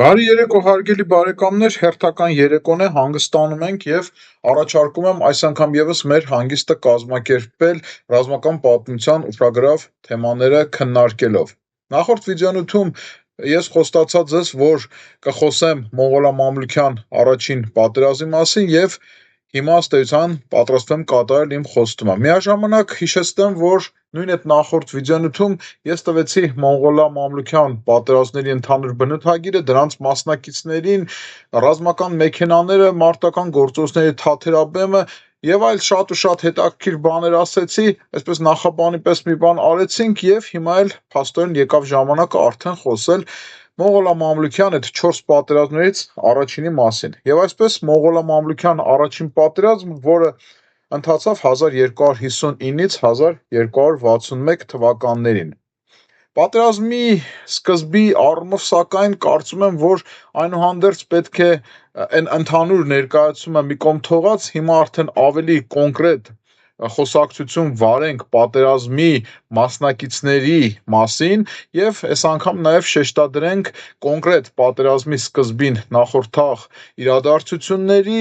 Բարի երեկո հարգելի բարեկամներ, հերթական երեկոն է, հանգստանում ենք եւ առաջարկում եմ այս անգամ եւս մեր հանգիստը կազմակերպել ռազմական պատմության ուշագրավ թեմաները քննարկելով։ Նախորդ վիդեոնյութում ես խոստացա ձեզ, որ կխոսեմ Մոնղոլամամլուքյան առաջին պատերազմի մասին եւ հիմա ըստ էության պատրաստվում եմ կատարել իմ խոստումը։ Միաժամանակ հիշեցնեմ, որ նույն այդ նախորդ վիդեոնյութում ես տվեցի Մոնղոլամամլուքյան պատերազմների ընդհանուր բնութագիրը, դրանց մասնակիցներին, ռազմական մեքենաները, մարտական գործողությունների թաթերաբեմը եւ այլ շատ ու շատ հետաքրքիր բաներ ասեցի, այսպես նախաբանի պես մի բան արեցինք եւ հիմա էլ փաստորեն եկավ ժամանակը արդեն խոսել Մոնղոլամամլուքյան այդ 4 պատերազմներից առաջինի մասին։ Եվ այսպես Մոնղոլամամլուքյան առաջին պատերազմը, որը ընթացավ 1259-ից 1261 թվականներին։ Պատերազմի սկզբի առումով սակայն կարծում եմ, որ այնուհանդերձ պետք է այն ընդհանուր ներկայացումը մի կողմ թողած, հիմա արդեն ավելի կոնկրետ խոսակցություն վարենք պատերազմի մասնակիցների մասին եւ այս անգամ նաեւ շեշտադրենք կոնկրետ պատերազմի սկզբին նախորդող իրադարձությունների,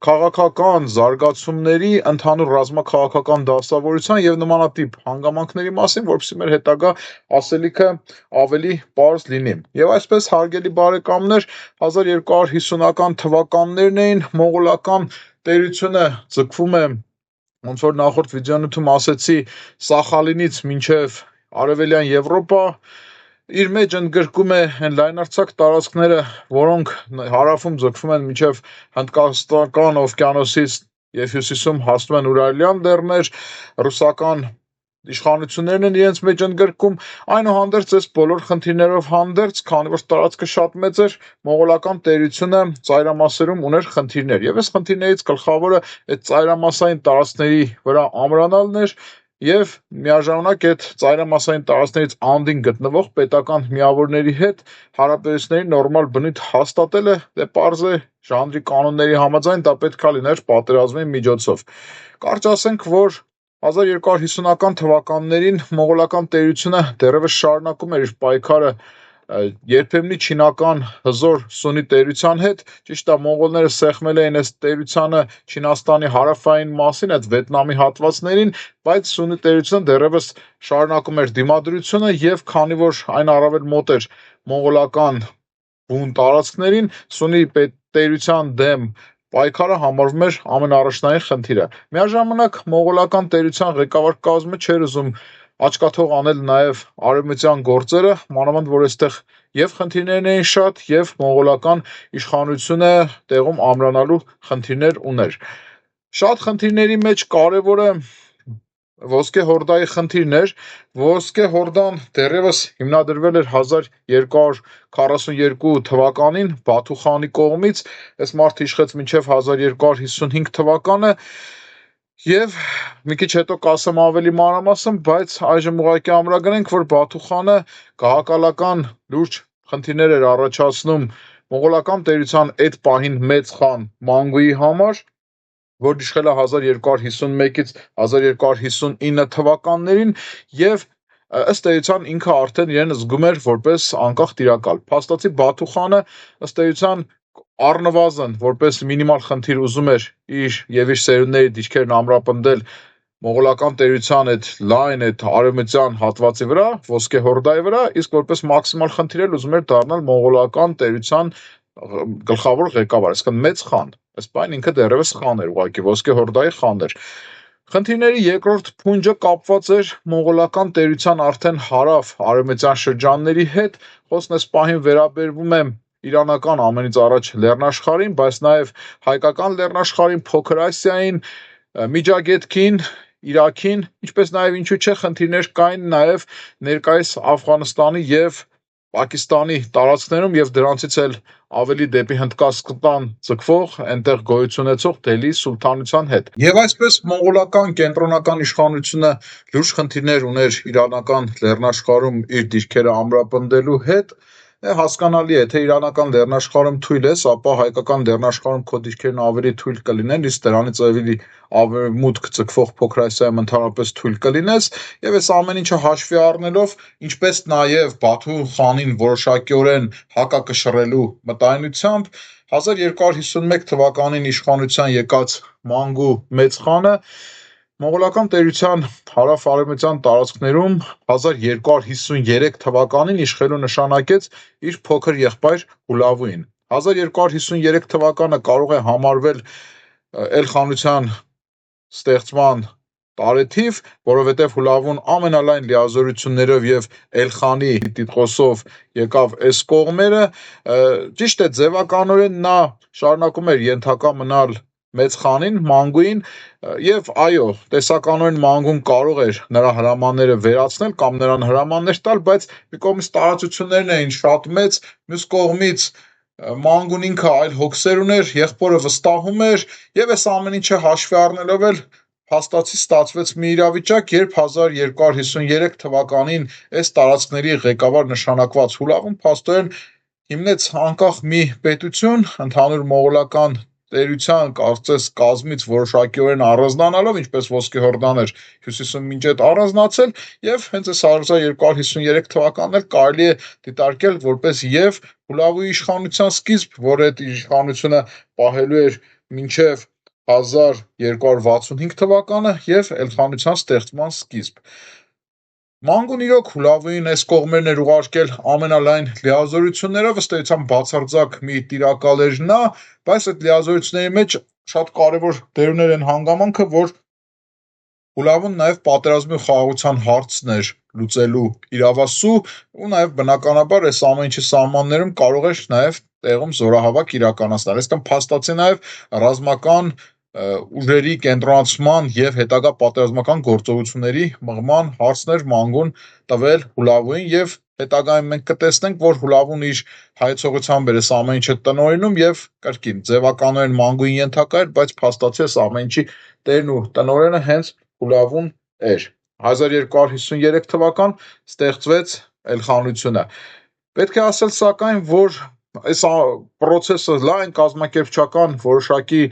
քաղաքական զարգացումների, ընդհանուր ռազմաքաղաքական դասավորության եւ նմանատիպ հանգամանքների մասին, որովհետեւ մեր հետագա ասելիքը ավելի պարզ լինի։ Եվ այսպես հարգելի բարեկամներ, 1250-ական թվականներն էին, մոնղոլական տերությունը ձգվում է, ոնց որ նախորդ վիդեոնյութում ասեցի, Սախալինից մինչև Արևելյան Եվրոպա, իր մեջ ընդգրկում է այն լայնարձակ տարածքները, որոնք հարավում ձգվում են մինչև Հնդկաստան օվկիանոսից եւ հյուսիսում հասնում են Ուրալյան լեռներ, ռուսական իշխանություններն են իրենց մեջ ընդգրկում, այնուհանդերձ այս բոլոր խնդիրներով հանդերձ, քանի որ տարածքը շատ մեծ էր, մոնղոլական տերությունը ծայրամասերում ուներ խնդիրներ, եւ այս խնդիրներից գլխավորը այդ ծայրամասային տարածքների վրա ամրանալն էր եւ միաժամանակ այդ ծայրամասային տարածքներից անդին գտնվող պետական միավորների հետ հարաբերությունների նորմալ բնույթ հաստատելը, դե պարզ է, ժանրի կանոնների համաձայն դա պետքա լիներ պատերազմի միջոցով։ Կարճ ասենք, որ 1250-ական թվականներին մոնղոլական տերությունը դեռևս շարունակում էր իր պայքարը երբեմնի չինական հզոր Սունի տերության հետ, ճիշտ է, մոնղոլները սեղմել էին այս տերությանը Չինաստանի հարավային մասին, այդ Վիետնամի հատվածներին, բայց Սունի տերությունը դեռևս շարունակում էր դիմադրությունը եւ քանի որ այն առավել մոտ էր մոնղոլական բուն տարածքներին, Սունի տերության դեմ պայքարը համարվում էր ամենաառաջնային խնդիրը։ Միաժամանակ մոնղոլական տերության ղեկավար կազմը չէր ուզում աչքաթող անել նաև արևմտյան գործերը, մանավանդ որ այստեղ եւ խնդիրներն էին շատ, եւ մոնղոլական իշխանությունը տեղում ամրանալու խնդիրներ ուներ։ Շատ խնդիրների մեջ կարևորը Ոսկե Հորդայի խնդիրն էր, Ոսկե Հորդան դեռևս հիմնադրվել էր 1242 թվականին Բաթու խանի կողմից, այս մարդը իշխեց մինչև 1255 թվականը եւ մի քիչ հետո կասեմ ավելի մանրամասն, բայց այժմ ուղղակի ամրագրենք, որ Բաթու խանը քաղաքական լուրջ խնդիրներ էր առաջացնում մոնղոլական տերության այդ պահին մեծ խան Մանգուի համար, որ իշխել է 1251-ից 1259 թվականներին եւ ըստ էության ինքը արդեն իրեն զգում էր որպես անկախ տիրակալ։ Փաստացի Բաթու խանը ըստ էության առնվազն որպես մինիմալ խնդիր ուզում էր իր եւ իր սերունդների դիրքերն ամրապնդել մոնղոլական տերության այդ լայն այդ արևմտյան հատվածի վրա, Ոսկե Հորդայի վրա, իսկ որպես մաքսիմալ խնդիր էլ ուզում էր դառնալ մոնղոլական տերության գլխավոր ղեկավար, այսինքն մեծ խան։ Այս բան ինքը դեռևս խան էր, ուղղակի Ոսկե Հորդայի խան էր։ Խնդիրների երկրորդ փունջը կապված էր մոնղոլական տերության արդեն հարավ արևմտյան շրջանների հետ, խոսքն այս պահին վերաբերվում է իրանական ամենից առաջ Լեռնաշխարհին, բայց նաև հայկական Լեռնաշխարհին, Փոքր Ասիային, Միջագետքին, Իրաքին, ինչպես նաև ինչու՞ չէ խնդիրներ կային նաև ներկայիս Աֆղանստանի եւ Պակիստանի տարածքներում եւ դրանցից էլ ավելի դեպի Հնդկաստան ձգվող, այնտեղ գոյություն ունեցող Դելհի սուլթանության հետ։ Եվ այսպես մոնղոլական կենտրոնական իշխանությունը լուրջ խնդիրներ ուներ իրանական Լեռնաշխարհում իր դիրքերը ամրապնդելու հետ, Հասկանալի է, թե իրանական լեռնաշխարհում թույլ ես, ապա հայկական լեռնաշխարհում քո դիրքերն ավելի թույլ կլինեն, իսկ դրանից ավելի ավերմուտք ձգվող Փոքր Ասիայում ընդհանրապես թույլ կլինես, եւ այս ամեն ինչը հաշվի առնելով, ինչպես նաեւ Բաթու խանին որոշակիորեն հակակշռելու մտայնությամբ 1251 թվականին իշխանության եկած Մանգու մեծ խանը մողոլական տերության հարավ-արևմտյան տարածքներում 1253 թվականին իշխելու նշանակեց իր փոքր եղբայր Հուլավուին։ 1253 թվականը կարող է համարվել Էլխանության ստեղծման տարեթիվ, որովհետև Հուլավուն ամենալայն լիազորություններով եւ Էլխանի տիտղոսով եկավ այս կողմերը, ճիշտ է, ձևականորեն նա շարունակում էր ենթակա մնալ մեծ խանին, Մանգուին, եւ այո, տեսականորեն Մանգուն կարող էր նրա հրամանները վերացնել կամ նրան հրամաններ տալ, բայց մի կողմից տարածություններն էին շատ մեծ, մյուս կողմից Մանգուն ինքը այլ հոգսեր ուներ, եղբորը վստահում էր, եւ այս ամեն ինչը հաշվի առնելով էլ փաստացի ստացվեց մի իրավիճակ, երբ 1253 թվականին այս տարածքների ղեկավար նշանակված Հուլավուն փաստորեն հիմնեց անկախ մի պետություն, ընդհանուր մողոլական տերության կարծես կազմից որոշակիորեն առանձնանալով, ինչպես Ոսկե Հորդան էր հյուսիսում մինչ այդ առանձնացել, եւ հենց այս 1253 թվականն էլ կարելի է դիտարկել որպես եւ Հուլավուի իշխանության սկիզբ, որ այդ իշխանությունը պահելու էր մինչև 1265 թվականը եւ Էլխանության ստեղծման սկիզբ։ Մանգուն իրոք Հուլավուին այս կողմերն էր ուղարկել ամենալայն լիազորություններով, ըստ էության բացարձակ մի տիրակալ էր նա, բայց այդ լիազորությունների մեջ շատ կարևոր դեր ուներ այն հանգամանքը, որ Հուլավուն նաև պատերազմի ու խաղաղության հարցն էր լուծելու իրավասու ու նաև բնականաբար այս ամեն ինչի սահմաններում կարող էր նաև տեղում զորահավաք իրականացնել։ Այսինքն փաստացի նաև ռազմական ուժերի կենտրոնացման եւ հետագա պատերազմական գործողությունների մղման հարցներ Մանգուն տվել Հուլավուին եւ հետագայում մենք կտեսնենք, որ Հուլավուն իր հայեցողությամբ էր այս ամեն ինչը տնօրինում եւ կրկին ձևականորեն Մանգուին ենթակա էր, բայց փաստացի այս ամեն ինչի տերն ու տնօրենը հենց Հուլավուն էր։ 1253 թվական ստեղծվեց Էլխանությունը։ Պետք է ասել սակայն, որ այս process-ը լայն կազմակերպչական որոշակի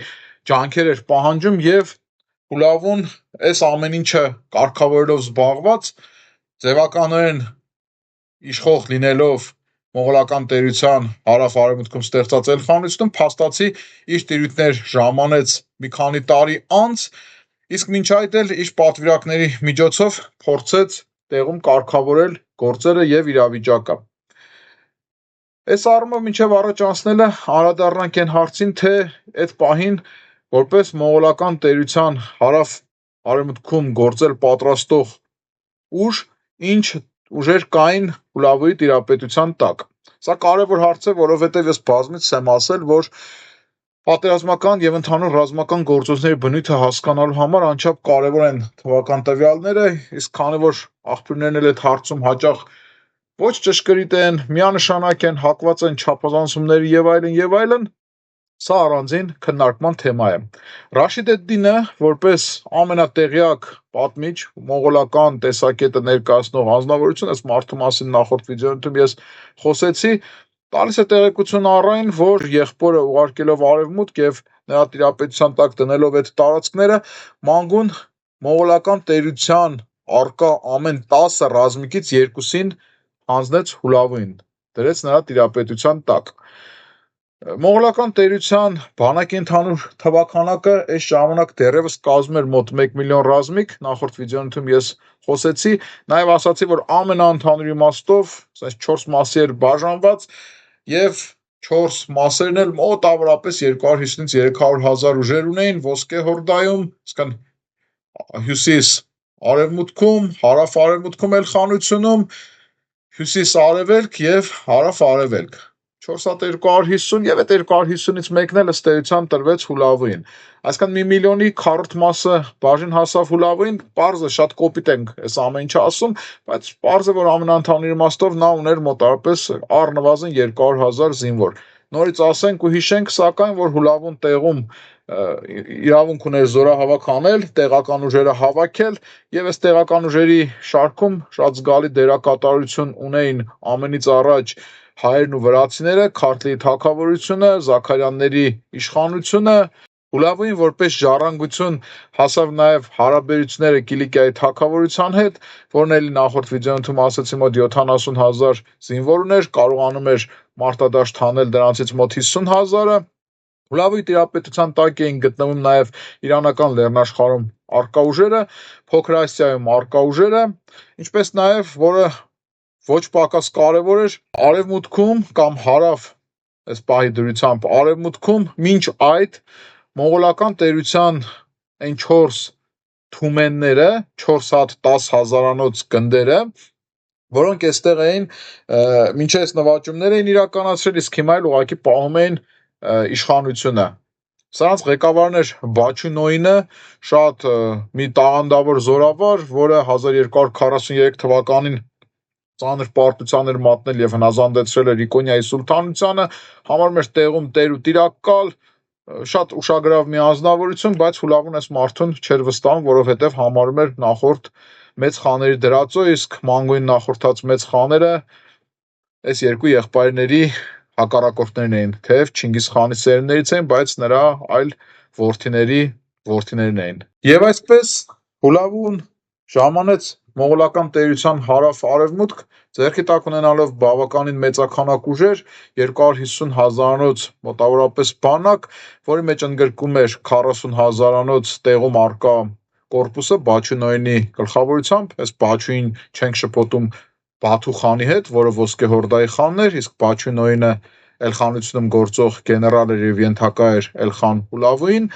ջանքեր էր պահանջում եւ Հուլավուն այս ամեն ինչը կարգավորելով զբաղված ձևականորեն իշխող լինելով մողոլական տերության հարավ-արևմուտքում ստեղծած Էլխանությունում փաստացի իր տիրույթներ ժամանեց մի քանի տարի անց, իսկ մինչ այդ էլ իր պատվիրակների միջոցով փորձեց տեղում կարգավորել գործերը եւ իրավիճակը։ Այս առումով մինչև առաջ անցնելը անդրադառնանք այն հարցին, թե այդ պահին որպես մողոլական տերության հարավ-արևմուտքում գործել պատրաստող ուժ, ինչ ուժեր կային Հուլավուի տիրապետության տակ։ Սա կարևոր հարց է, որովհետև ես բազմիցս եմ ասել, որ պատերազմական եւ ընդհանուր ռազմական գործողությունների բնույթը հասկանալու համար անչափ կարևոր են թվական տվյալները, իսկ քանի որ աղբյուրներն էլ այդ հարցում հաճախ ոչ ճշգրիտ են, միանշանակ են, հակված են չափազանցումների եւ այլն, սա առանձին քննարկման թեմա է։ Ռաշիդ էդ-Դինը, որպես ամենատեղյակ պատմիչ, մողոլական տեսակետը ներկայացնող անձնավորություն, այս մարդու մասին նախորդ վիդեոյում ես խոսեցի, տալիս է տեղեկություն առայն, որ եղբորը ուղարկելով արևմուտք եւ նրա տիրապետության տակ դնելով այդ տարածքները, Մանգուն մողոլական տերության արկա ամեն 10 ռազմիկից 2-ին հանձնեց Հուլավուին, դրեց նրա տիրապետության տակ։ Մողոլական տերության բանակի ընդհանուր թվաքանակը այս ժամանակ դեռևս կազմում էր մոտ 1 միլիոն ռազմիկ, նախորդ վիդեոյում ես խոսեցի, նաև ասացի, որ ամենաընդհանուր իմաստով, ասես 4 մասի էր բաժանված եւ 4 մասերն էլ մոտավորապես 250-ից 300 հազար ուժեր ունեին Ոսկե Հորդայում, իսկն հյուսիս արևմուտքում, հարավ-արևմուտքում Էլխանությունում, հյուսիս-արևելք եւ հարավ-արևելք 4250 եւ այդ 250-ից մեկն էլ ըստ էության տրվեց Հուլավուին։ Այսինքն 1 միլիոնի քառորդ մասը բաժին հասավ Հուլավուին, պարզ է, շատ կոպիտ ենք այս ամեն ինչը ասում, բայց պարզ է, որ ամենաընդհանուր իմաստով նա ուներ մոտավորապես առնվազն 200,000 զինվոր։ Նորից ասենք ու հիշենք սակայն, որ Հուլավուն տեղում իրավունք ուներ զորահավաք անել, տեղական ուժերը հավաքել եւ այս տեղական ուժերի շարքում շատ զգալի դերակատարություն ունեին ամենից առաջ հայերն ու վրացիները, Քարթլիի թագավորությունը, Զաքարյանների իշխանությունը, Հուլավուին որպես ժառանգություն հասավ նաև հարաբերությունները Կիլիկիայի թագավորության հետ, որն էլի նախորդ վիդեոյում ասացի մոտ 70,000 զինվոր ուներ, կարողանում էր մարտադաշտ հանել դրանցից մոտ 50,000-ը։ Հուլավուի տիրապետության տակ էին գտնվում նաև իրանական լեռնաշխարհում առկա ուժերը, Փոքր Ասիայում առկա ուժերը, ինչպես նաև, որը ոչ պակաս կարևոր էր, արևմուտքում կամ հարավ, այս պահի դրությամբ արևմուտքում մինչ այդ մոնղոլական տերության այն 4 թումենները, 4 հատ 10,000-անոց գնդերը, որոնք այստեղ էին մինչ այս նվաճումներ էին իրականացրել, իսկ հիմա էլ ուղղակի պահում էին իշխանությունը։ Սրանց ղեկավարն էր Բաչու Նոյինը, շատ մի տաղանդավոր զորավար, որը 1243 թվականին ծանր պարտության էր մատնել եւ հնազանդեցրել էր Իկոնիայի սուլթանությանը, համարում էր տեղում տեր ու տիրակալ, շատ ուշագրավ մի անձնավորություն, բայց Հուլավուն այս մարդուն չէր վստահում, որովհետև համարում էր նախորդ մեծ խաների դրածո, իսկ մանգոյին նախորդած մեծ խաները այս երկու եղբայրների հակառակորդներն էին, թեև Չինգիզ խանի սերունդներից էին, բայց նրա այլ որդիներն էին։ Եվ այսպես Հուլավուն ժամանեց մոնղոլական տերության հարավ-արևմուտք, ձեռքի տակ ունենալով բավականին մեծաքանակ ուժեր, 250,000-անոց մոտավորապես բանակ, որի մեջ ընդգրկում էր 40,000-անոց տեղում առկա կորպուսը Բաչու Նոյինի գլխավորությամբ, այս Բաչուին չենք շփոթում Բաթու խանի հետ, որը Ոսկե Հորդայի խանն էր, իսկ Բաչու Նոյինը Էլխանությունում գործող գեներալ էր եւ ենթակա էր Էլխան Հուլավուին։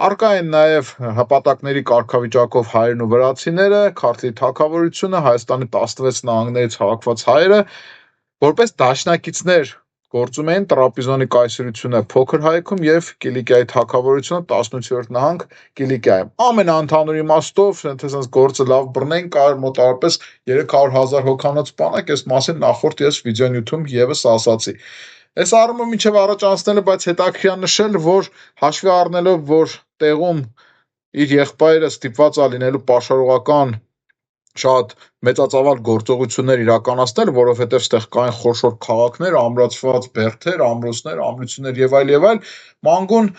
Առկա են նաև հպատակների կարգավիճակով հայերն ու վրացիները, Քարթլի թագավորությունը, Հայաստանի 16 նահանգներից հավաքված հայերը, որպես դաշնակիցներ գործում էին Տրապիզոնի կայսրությունը Փոքր Հայքում եւ Կիլիկիայի թագավորությունը 18-րդ նահանգ Կիլիկիայում։ Ամենաընդհանուր իմաստով, եթե sense գործը լավ բռնեն, կար մոտավորապես 300,000 հոգանոց բանակ, այս մասին նախորդ ես վիդեոյում եւս ասացի։ Այս առումով մինչև առաջ անցնելը, բայց հետաքրքիր է նշել, որ հաշվի առնելով, որ տեղում իր եղբայրը ստիպված է լինելու պաշարողական շատ մեծածավալ գործողություններ իրականացնել, որովհետև ստեղ կային խոշոր քաղաքներ, ամրացված բերդեր, ամրոցներ, ամրություններ եւ այլ, մանգուն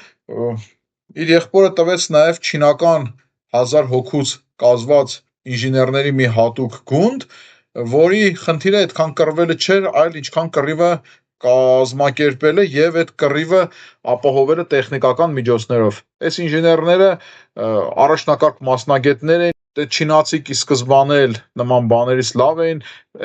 իր եղբորը տվեց նաև չինական 1000 հոգուց կազմված ինժեներների մի հատուկ գունդ, որի խնդիրը այդքան կռվելը չէր, այլ ինչքան կռիվը կազմակերպելը եւ այդ կռիվը ապահովելը տեխնիկական միջոցներով։ Այս ինժեներները առաջնակարգ մասնագետներ էին, չինացիք ի սկզբանե էլ նման բաներից լավ էին,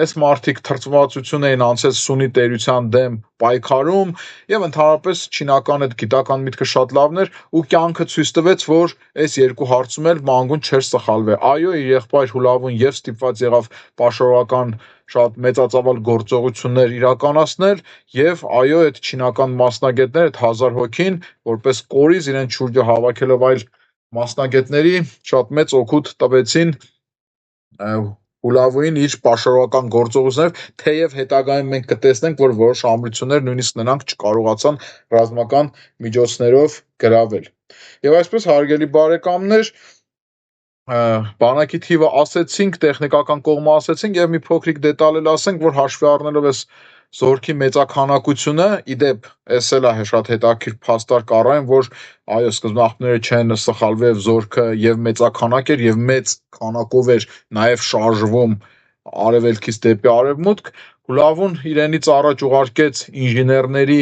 այս մարդիկ թրծվածություն էին անցել Սունի տերության դեմ պայքարում եւ ընդհանրապես չինական այդ գիտական միտքը շատ լավն էր ու կյանքը ցույց տվեց, որ այս երկու հարցում էլ մանգուն չէր սխալվել։ Այո, իր եղբայր Հուլավուն եւ ստիպված եղավ պաշարողական շատ մեծածավալ գործողություններ իրականացնել եւ այո, այդ չինական մասնագետները, այդ 1000 հոգին, որպես կորիզ իրեն շուրջը հավաքելով այլ մասնագետների շատ մեծ օգուտ տվեցին Հուլավուին իր պաշարողական գործողություններով, թեև հետագայում մենք կտեսնենք, որ որոշ ամրություններ նույնիսկ նրանք չկարողացան ռազմական միջոցներով գրավել։ Եվ այսպես հարգելի բարեկամներ, բանակի թիվը ասեցինք, տեխնիկական կողմը ասեցինք եւ մի փոքրիկ դետալ էլ ասենք, որ հաշվի առնելով այս զորքի մեծաքանակությունը, իդեպ, էս էլ է շատ հետաքրքիր փաստարկ առայն, որ այո, սկզբնախումները չեն սխալվել եւ զորքը եւ մեծաքանակ էր եւ մեծ քանակով էր նաեւ շարժվում արևելքից դեպի արևմուտք, Հուլավուն իրենից առաջ ուղարկեց ինժեներների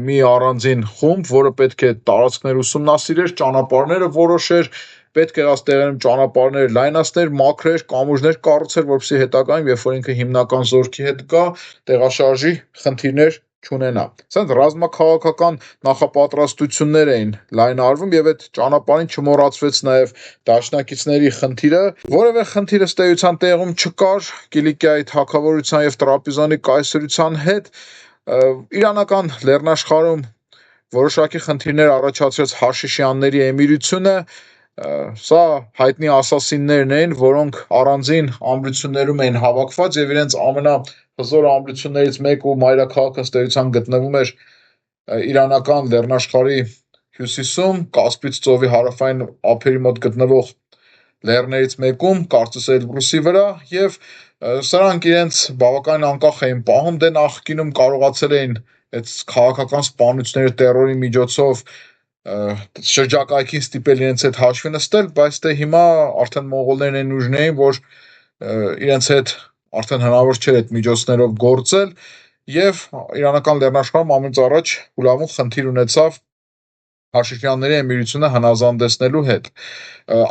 մի առանձին խումբ, որը պետք է տարածքներ ուսումնասիրեր, ճանապարհները որոշեր, պետք է եղած տեղերում ճանապարհներ լայնացներ, մաքրեր, կամուրջներ կառուցեր, որպեսզի հետագայում, երբ որ ինքը հիմնական զորքի հետ գա, տեղաշարժի խնդիրներ չունենա։ Սենց ռազմաքաղաքական նախապատրաստություններ էին լայն արվում եւ այդ ճանապարհին չմոռացվեց նաեւ դաշնակիցների խնդիրը, որևէ խնդիր ըստ էության տեղում չկար Կիլիկիայի թագավորության եւ Տրապիզոնի կայսրության հետ։ Իրանական լեռնաշխարհում որոշակի խնդիրներ առաջացրեց Հաշիշյանների էմիրությունը, սա հայտնի ասասիններն էին, որոնք առանձին ամրություններում էին հավաքված եւ իրենց ամենահզոր ամրություններից մեկը ու մայրաքաղաքը ըստ էության գտնվում էր իրանական լեռնաշխարհի հյուսիսում, Կասպից ծովի հարավային ափերի մոտ գտնվող լեռներից մեկում, կարծես Էլբրուսի վրա, եւ սրանք իրենց բավականին անկախ էին պահում, դե նախկինում կարողացել էին այդ քաղաքական սպանությունները տերորի միջոցով շրջակայքին ստիպել իրենց հետ հաշվի նստել, բայց դե հիմա արդեն մոնղոլներն այն ուժն էին, որ իրենց հետ արդեն հնարավոր չէր այդ միջոցներով գործել, եւ իրանական լեռնաշխարհում ամենից առաջ Հուլավուն խնդիր ունեցավ Փաշինյանների էմիրությունը հնազանդեցնելու հետ։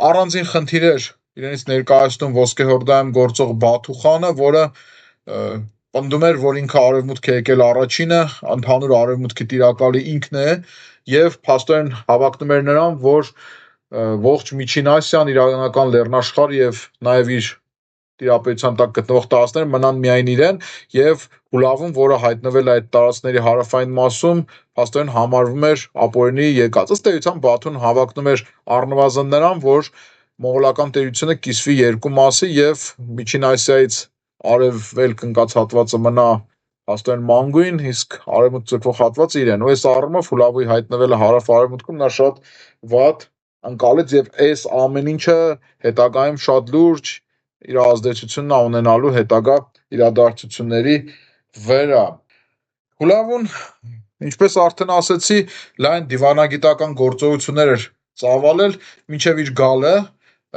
Առանձին խնդիր էր իրենից ներկայացնում Ոսկե Հորդայում գործող Բաթու խանը, որը պնդում էր, որ ինքը արևմուտք է եկել առաջինը, ընդհանուր արևմուտքի տիրակալի ինքն է, եւ փաստորեն հավակնում էր նրան, որ ողջ Միջին Ասիան, իրանական լեռնաշխարհը եւ նաեւ իր տիրապետության տակ գտնվող տարածքները մնան միայն իրեն, եւ Հուլավում, որը հայտնվել է այդ տարածքների հարավային մասում, փաստորեն համարվում էր ապօրինի եկած։ Ըստ էության Բաթուն հավակնում էր առնվազն նրան, որ մոնղոլական տերությունը կիսվի երկու մասի եւ Միջին Ասիայից արևելք ընկած հատվածը մնա փաստորեն մանգույն, իսկ արևմուտք ձգվող հատվածը իրեն։ Ու այս առումով Հուլավուի հայտնվելը հարավ-արևմուտքում նա շատ վատ ընկալեց եւ այս ամեն ինչը հետագայում շատ լուրջ իր ազդեցությունն ունենալու հետագա իրադարձությունների վրա։ Հուլավուն, ինչպես արդեն ասացի, լայն դիվանագիտական գործողություններ էր ծավալել մինչև իր գալը,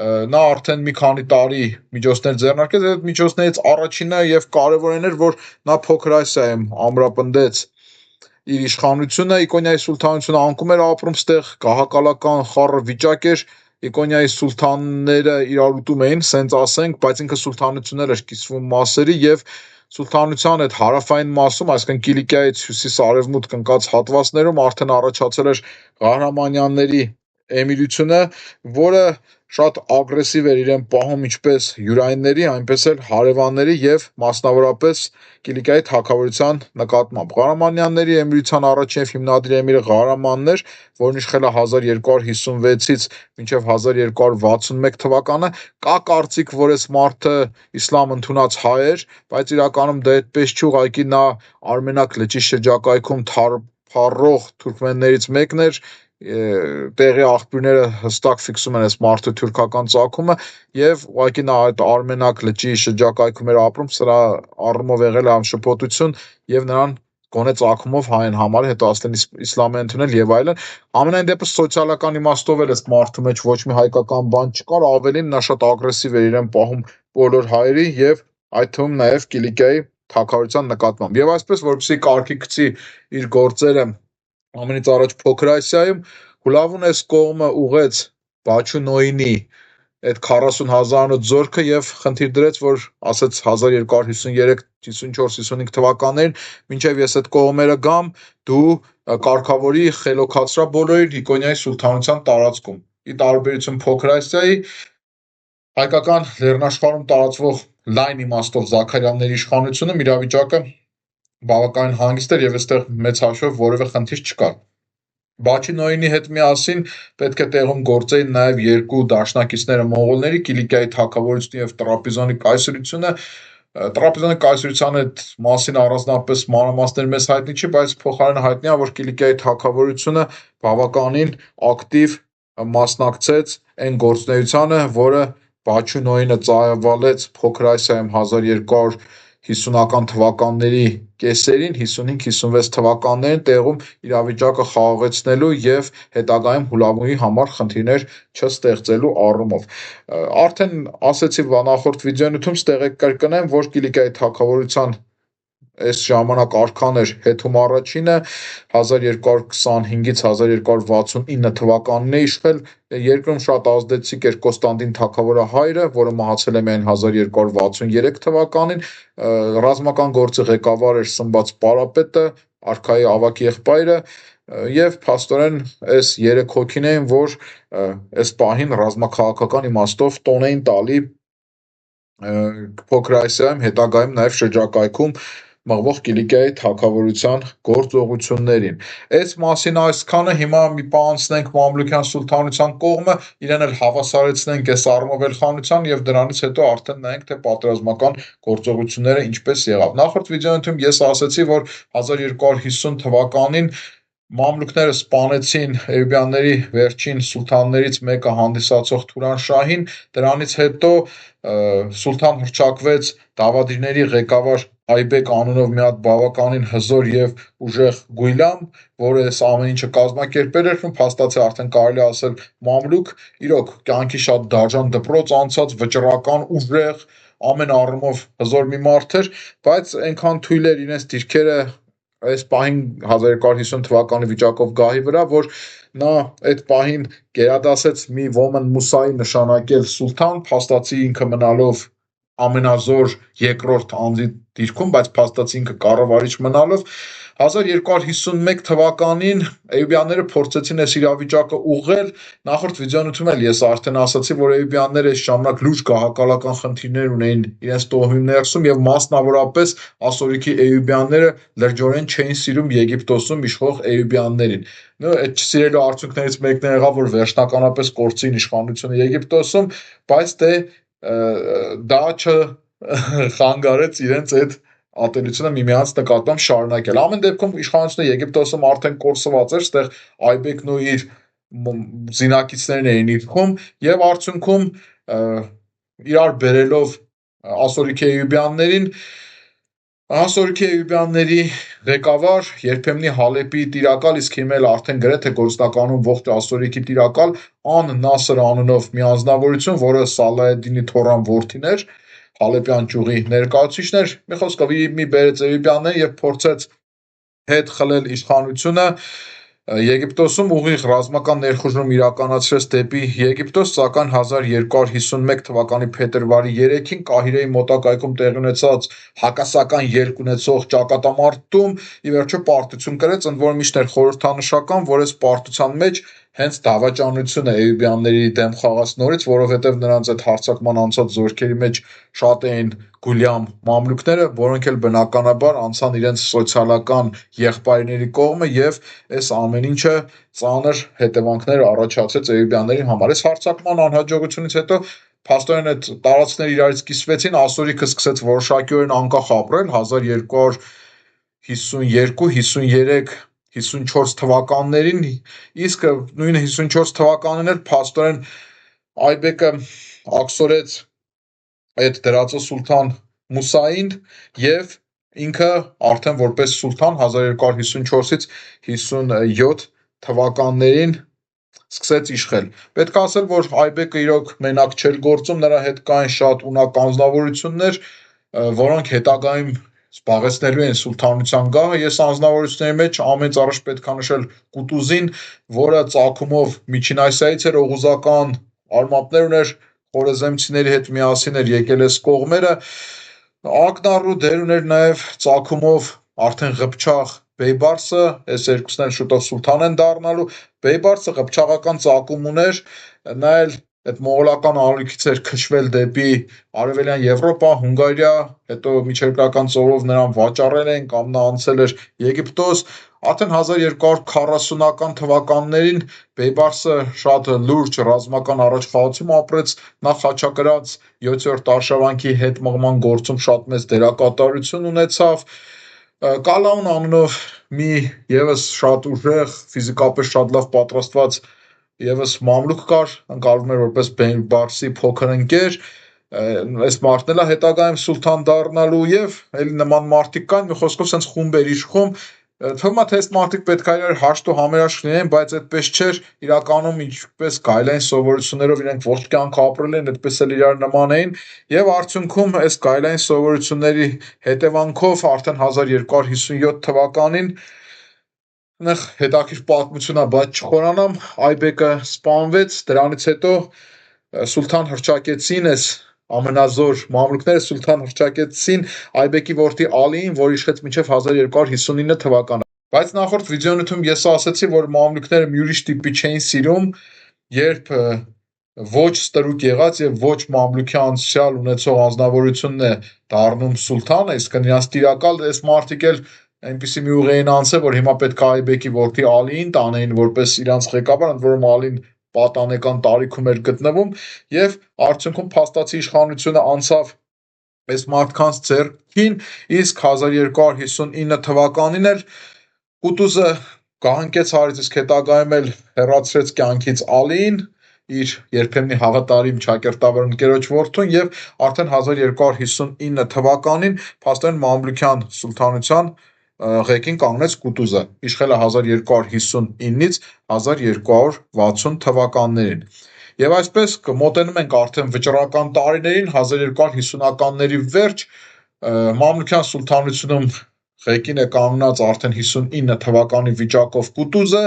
նա արդեն մի քանի տարի միջոցներ ձեռնարկեց, այդ միջոցներից առաջինը եւ կարևորն էր, որ նա Փոքր Ասիայում ամրապնդեց իր իշխանությունը, Իկոնիայի սուլթանությունը անկում էր ապրում, ստեղ գահակալական խառը վիճակ էր, Իկոնիայի սուլթանները իրար ուտում էին, սենց ասենք, բայց ինքը սուլթանություններ էր կիսվում մասերի եւ սուլթանության այդ հարավային մասում, այսինքն Կիլիկիայից հյուսիս-արևմուտք ընկած հատվածներում արդեն առաջացել էր Ղահրամանյանների էմիրությունը, որը շատ ագրեսիվ էր իրեն պահում ինչպես յուրայինների, այնպես էլ հարևանների եւ մասնավորապես Կիլիկիայի թագավորության նկատմամբ։ Ղահրամանյանների էմիրության առաջին եւ հիմնադիր էմիրը Ղահրամանն էր, որն իշխել է 1256-ից մինչև 1261 թվականը։ Կա կարծիք, որ այս մարդը իսլամ ընդունած հայ էր, բայց իրականում դա այդպես չի, ուղղակի նա Արմենակ լճի շրջակայքում թափառող թուրքմեններից մեկն էր, տեղի աղբյուրները հստակ ֆիքսում են այս մարդու թուրքական ծագումը եւ ուղղակի նա այդ Արմենակ լճի շրջակայքում էր ապրում, սրա առումով եղել է անշփոթություն եւ նրան գոնե ծագումով հայ են համարել, հետո ասեն իսլամ է ընդունել եւ այլն։ Ամենայն դեպս սոցիալական իմաստով էլ այս մարդու մեջ ոչ մի հայկական բան չկար, ավելին նա շատ ագրեսիվ էր իրեն պահում բոլոր հայերի եւ այդ թվում նաեւ Կիլիկիայի թագավորության նկատմամբ։ Եվ այսպես, որպեսզի կարգի գցի իր գործերը ամենից առաջ Փոքր Ասիայում, Հուլավուն այս կողմը ուղեց Բաչու Նոյինի այդ 40,000-անոց զորքը եւ խնդիր դրեց, որ ասաց 1253, 54, 55 թվականներին, մինչեւ ես այդ կողմերը գամ, դու կարգավորի խելոքացրա բոլորին Իկոնիայի սուլթանության տարածքում։ Ի տարբերություն Փոքր Ասիայի, հայկական լեռնաշխարհում տարածվող լայն իմաստով Զաքարյանների իշխանությունում իրավիճակը բավականին հանգիստ էր եւ այստեղ մեծ հաշվով որևէ խնդիր չկար։ Բաչու Նոյինի հետ միասին պետք է տեղում գործեին նաև երկու դաշնակիցները մոնղոլների, Կիլիկիայի թագավորությունը եւ Տրապիզոնի կայսրությունը։ Տրապիզոնի կայսրության այդ մասին առանձնապես մանրամասներ մեզ հայտնի չի, բայց փոխարենը հայտնի է, որ Կիլիկիայի թագավորությունը բավականին ակտիվ մասնակցեց այն գործունեությանը, որը Բաչու Նոյինը ծավալեց Փոքր Ասիայում 1250-ական թվականների կեսերին, 55-56 թվականներին տեղում իրավիճակը խաղաղեցնելու եւ հետագայում Հուլավուի համար խնդիրներ չստեղծելու առումով։ Արդեն ասացի նախորդ վիդեոյում ստեղ կրկնեմ, որ Կիլիկիայի թագավորության այս ժամանակ արքան էր Հեթում առաջինը 1225-ից 1269 թվականին է իշխել, երկրում շատ ազդեցիկ էր Կոստանդին թագավորը հայրը, որը մահացել է միայն 1263 թվականին, ռազմական գործի ղեկավար էր Սմբաց Պարապետը, արքայի ավագ եղբայրը, եւ փաստորեն այս 3 հոգին էին, որ այս պահին ռազմաքաղաքական իմաստով տոն էին տալի Փոքր Ասիայում, հետագայում նաեւ շրջակայքում մղվող Կիլիկիայի թագավորության գործողություններին։ Այս մասին այսքանը, հիմա մի պահ անցնենք Մամլուքյան սուլթանության կողմը, իրեն էլ հավասարեցնենք այս առումով Էլխանության եւ դրանից հետո արդեն նայենք, թե պատերազմական գործողությունները ինչպես եղավ։ Նախորդ վիդեոյում ես ասացի, որ 1250 թվականին մամլուքները սպանեցին էյուբյանների վերջին սուլթաններից մեկը հանդիսացող Թուրանշահին, դրանից հետո սուլթան հռչակվեց դավադիրների ղեկավար Այբեկ անունով մի հատ բավականին հզոր եւ ուժեղ գույլամ, որը այս ամեն ինչը կազմակերպել էր, փաստացի արդեն կարելի ասել մամլուք, իրոք կյանքի շատ դաժան դպրոց անցած վճռական ուժեղ ամեն առումով հզոր մի մարդ էր, բայց այնքան թույլ էր իրենց դիրքերը այս պահին 1250 թվականի վիճակով գահի վրա, որ նա այդ պահին գերադասեց մի Ոմն Մուսայի նշանակել սուլթան, փաստացի ինքը մնալով ամենազոր երկրորդ անձի դիրքում, բայց փաստացի ինքը կառավարիչ մնալով 1251 թվականին էյուբյանները փորձեցին այս իրավիճակը ուղղել, նախորդ վիդեոնյութում էլ ես արդեն ասացի, որ էյուբյանները այս ժամանակ լուրջ գահակալական խնդիրներ ունեին իրենց տոհմի ներսում եւ մասնավորապես ասորիքի էյուբյանները լրջորեն չէին սիրում Եգիպտոսում իշխող էյուբյաններին։ Այդ չսիրելու արդյունքներից մեկն եղավ, որ վերջնականապես կորցրին իշխանությունը Եգիպտոսում, բայց դա չխանգարեց իրենց այդ ատելությունը միմյանց նկատմամբ շարունակել։ Ամեն դեպքում իշխանությունը Եգիպտոսում արդեն կորսված էր, այդտեղ Այբեկն ու իր զինակիցներն էին իշխում եւ արդյունքում իրար բերելով ասորիքի էյուբյաններին Ասորիքի էյուբյանների ղեկավար, երբեմնի Հալեպի տիրակալ, իսկ հիմա էլ արդեն գրեթե գործնականում ողջ ասորիքի տիրակալ Ան Նասր անունով մի անձնավորություն, որը Սալահեդդինի թոռան որդին էր, Հալեպյան ճյուղի ներկայացուցիչն էր, մի խոսքով մի բերեց էյուբյաններին եւ փորձեց հետ խլել իշխանությունը Եգիպտոսում ուղիղ ռազմական ներխուժում իրականացրեց դեպի Եգիպտոս, սակայն 1251 թվականի փետրվարի 3-ին Կահիրեի մոտակայքում տեղի ունեցած հակասական ելք ունեցող ճակատամարտում ի վերջո պարտություն կրեց, ընդ որում միշտ էր խորհրդանշական, որ այս պարտության մեջ հենց դավաճանությունը էյուբյանների դեմ խաղաց նորից, որովհետև նրանց այդ հարձակման անցած զորքերի մեջ շատ էին գուլյամ մամլուքները, որոնք էլ բնականաբար անցան իրենց սոցիալական եղբայրների կողմը եւ այս ամեն ինչը ծանր հետևանքներ առաջացրեց էյուբյանների համար։ Այս հարձակման անհաջողությունից հետո փաստորեն այդ տարածքները իրարից կիսվեցին, ասորիքը սկսեց որոշակիորեն անկախ ապրել 1252, 53, 54 թվականներին, իսկ նույն 54 թվականին էլ փաստորեն Այբեկը աքսորեց այդ դրածո սուլթան Մուսային եւ ինքը արդեն որպես սուլթան 1254-ից 57 թվականներին սկսեց իշխել։ Պետք է ասել, որ Այբեկը իրոք մենակ չէր գործում, նրա հետ կային շատ ունակ անձնավորություններ, որոնք հետագայում զբաղեցնելու են սուլթանության գահը։ Ես անձնավորությունների մեջ ամենից առաջ պետք է նշել Կուտուզին, որը ծագումով Միջին Ասիայից էր, օղուզական արմատներ ուներ, խորեզեմցիների հետ միասին էր եկել այս կողմերը, ակնառու դեր ուներ նաև ծագումով արդեն Ղփչաղ Բեյբարսը, այս երկուսն էլ շուտով սուլթան են դառնալու, Բեյբարսը ղփչաղական ծագում ուներ, նա էլ այդ մողոլական ալիքից էր քշվել դեպի արևելյան Եվրոպա, Հունգարիա, հետո միջերկրական ծովով նրան վաճառել են կամ նա անցել էր Եգիպտոս, արդեն 1240-ական թվականներին Բեյբարսը շատ լուրջ ռազմական առաջխաղացում ապրեց, նա խաչակրաց 7-րդ արշավանքի հետ մղման գործում շատ մեծ դերակատարություն ունեցավ, Կալաուն անունով մի եւս շատ ուժեղ, ֆիզիկապես շատ լավ պատրաստված եւս մամլուք կար, ընկալվում էր որպես Բեյբարսի փոքր ընկեր, այս մարդն էլ է հետագայում սուլթան դառնալու եւ էլի նման մարդիկ կան, մի խոսքով sense խումբ էր իշխում, թվում է թե այս մարդիկ պետք է իրար հաշտ ու համերաշխ լինեն, բայց այդպես չէր, իրականում ինչպես գայլային սովորություններով իրենք ողջ կյանքը ապրել են, այդպես էլ իրար նման էին եւ արդյունքում այս գայլային սովորությունների հետևանքով արդեն 1257 թվականին հետաքրքիր պատմություն է, բայց չխորանամ, Այբեկը սպանվեց, դրանից հետո սուլթան հռչակեցին այս ամենազոր մամլուքները սուլթան հռչակեցին Այբեկի որդի Ալիին, որ իշխեց մինչև 1259 թվականը։ Բայց նախորդ վիդեոնյութում ես ասացի, որ մամլուքները մի ուրիշ տիպի չէին սիրում, երբ ոչ ստրուկ եղած եւ ոչ մամլուքի անցյալ ունեցող անձնավորությունն է դառնում սուլթան, այսինքն նրանց տիրակալ, այս մարդիկ էլ այնպիսի մի ուղի էին անցել, որ հիմա պետք է Այբեկի որդի Ալիին տանեին որպես իրանց ղեկավար, ընդ որում Ալին պատանեկան տարիքում էր գտնվում եւ արդյունքում փաստացի իշխանությունը անցավ այս մարդկանց ձեռքին, իսկ 1259 թվականին էլ Կուտուզը կահանկեց հարից, իսկ հետագայում էլ հեռացրեց կյանքից Ալիին, իր երբեմնի հավատարիմ ճակերտավոր ընկերոջ որդուն, եւ արդեն 1259 թվականին փաստորեն մամլուքյան սուլթանության ղեկին կանգնեց Կուտուզը, իշխել է 1259-ից 1260 թվականներին։ Եվ այսպես մոտենում ենք արդեն վճռական տարիներին, 1250-ականների վերջ, մամլուքյան սուլթանությունում ղեկին է կանգնած արդեն 59 թվականի վիճակով Կուտուզը,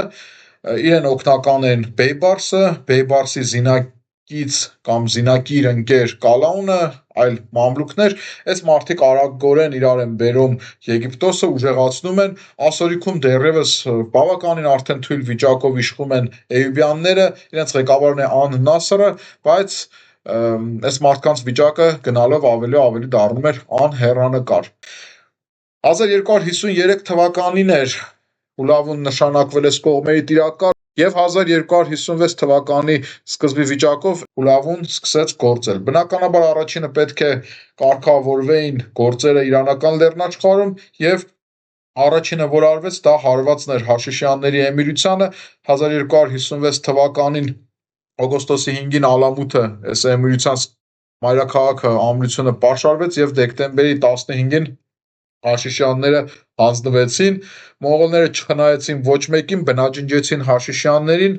իրեն օգնական են Բեյբարսը, Բեյբարսի զինակից կամ զինակի իր ընկեր Կալաունը, այլ մամլուքներ, այս մարդիկ արագորեն իրար են բերում Եգիպտոսը, ուժեղացնում են, ասորիքում դեռևս բավականին արդեն թույլ վիճակով իշխում են էյուբյանները, իրենց ղեկավարն է Ան Նասրը, բայց այս մարդկանց վիճակը գնալով ավելի ու ավելի դառնում էր անհեռանկար։ 1253 թվականին էր Հուլավուն նշանակվել այս կողմերի տիրակալ, եւ 1256 թվականի սկզբի վիճակով Հուլավուն սկսեց գործել։ Բնականաբար առաջինը պետք է կարգավորվեին գործերը իրանական լեռնաշխարհում, եւ առաջինը որ արվեց դա հարվածն էր Հաշիշյանների էմիրությանը, 1256 թվականին օգոստոսի 5-ին Ալամութը այս էմիրության մայրաքաղաքը ամրությունը պաշարվեց, եւ դեկտեմբերի 15-ին Հաշիշյանները հանձնվեցին, մոնղոլները չխնայեցին ոչ մեկին, բնաջնջեցին Հաշիշյաններին,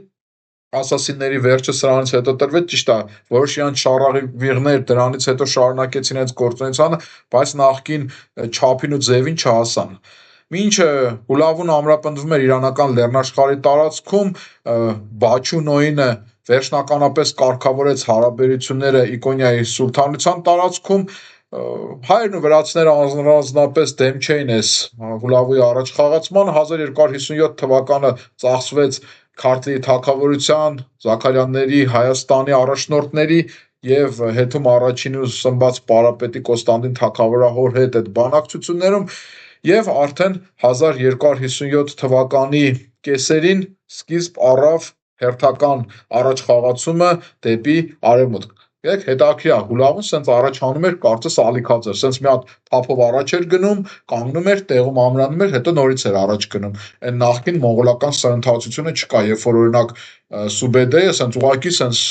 ասասինների վերջը սրանից հետո տրվեց, ճիշտ է, որոշ իրանց շառավիղներ դրանից հետո շարունակեցին հենց գործունեությանը, բայց նախկին չափին ու ձևին չհասան։ Մինչ Հուլավուն ամրապնդվում էր իրանական լեռնաշխարհի տարածքում, Բաչու Նոյինը վերջնականապես կարգավորեց հարաբերությունները Իկոնիայի սուլթանության տարածքում, հայերն ու վրացիները առանձնապես դեմ չէին այս Հուլավուի առաջխաղացմանը, 1257 թվականը ծախսվեց Քարթլիի թագավորության, Զաքարյանների, Հայաստանի առաջնորդների եւ հետում առաջին ու սմբաց պարապետի Կոստանդին թագավորահոր հետ այդ բանակցություններում, եւ արդեն 1257 թվականի կեսերին սկիզբ առավ հերթական առաջխաղացումը դեպի արևմուտք։ Եկեք հետաքրքիր է, Հուլավուն սենց առաջանում էր, կարծես ալիքած էր, սենց մի հատ թափով առաջ էր գնում, կանգնում էր, տեղում ամրանում էր, հետո նորից էր առաջ գնում։ Այն նախկին մոնղոլական սրընթացությունը չկա, երբ որ օրինակ Սուբեդեը սենց ուղակի սենց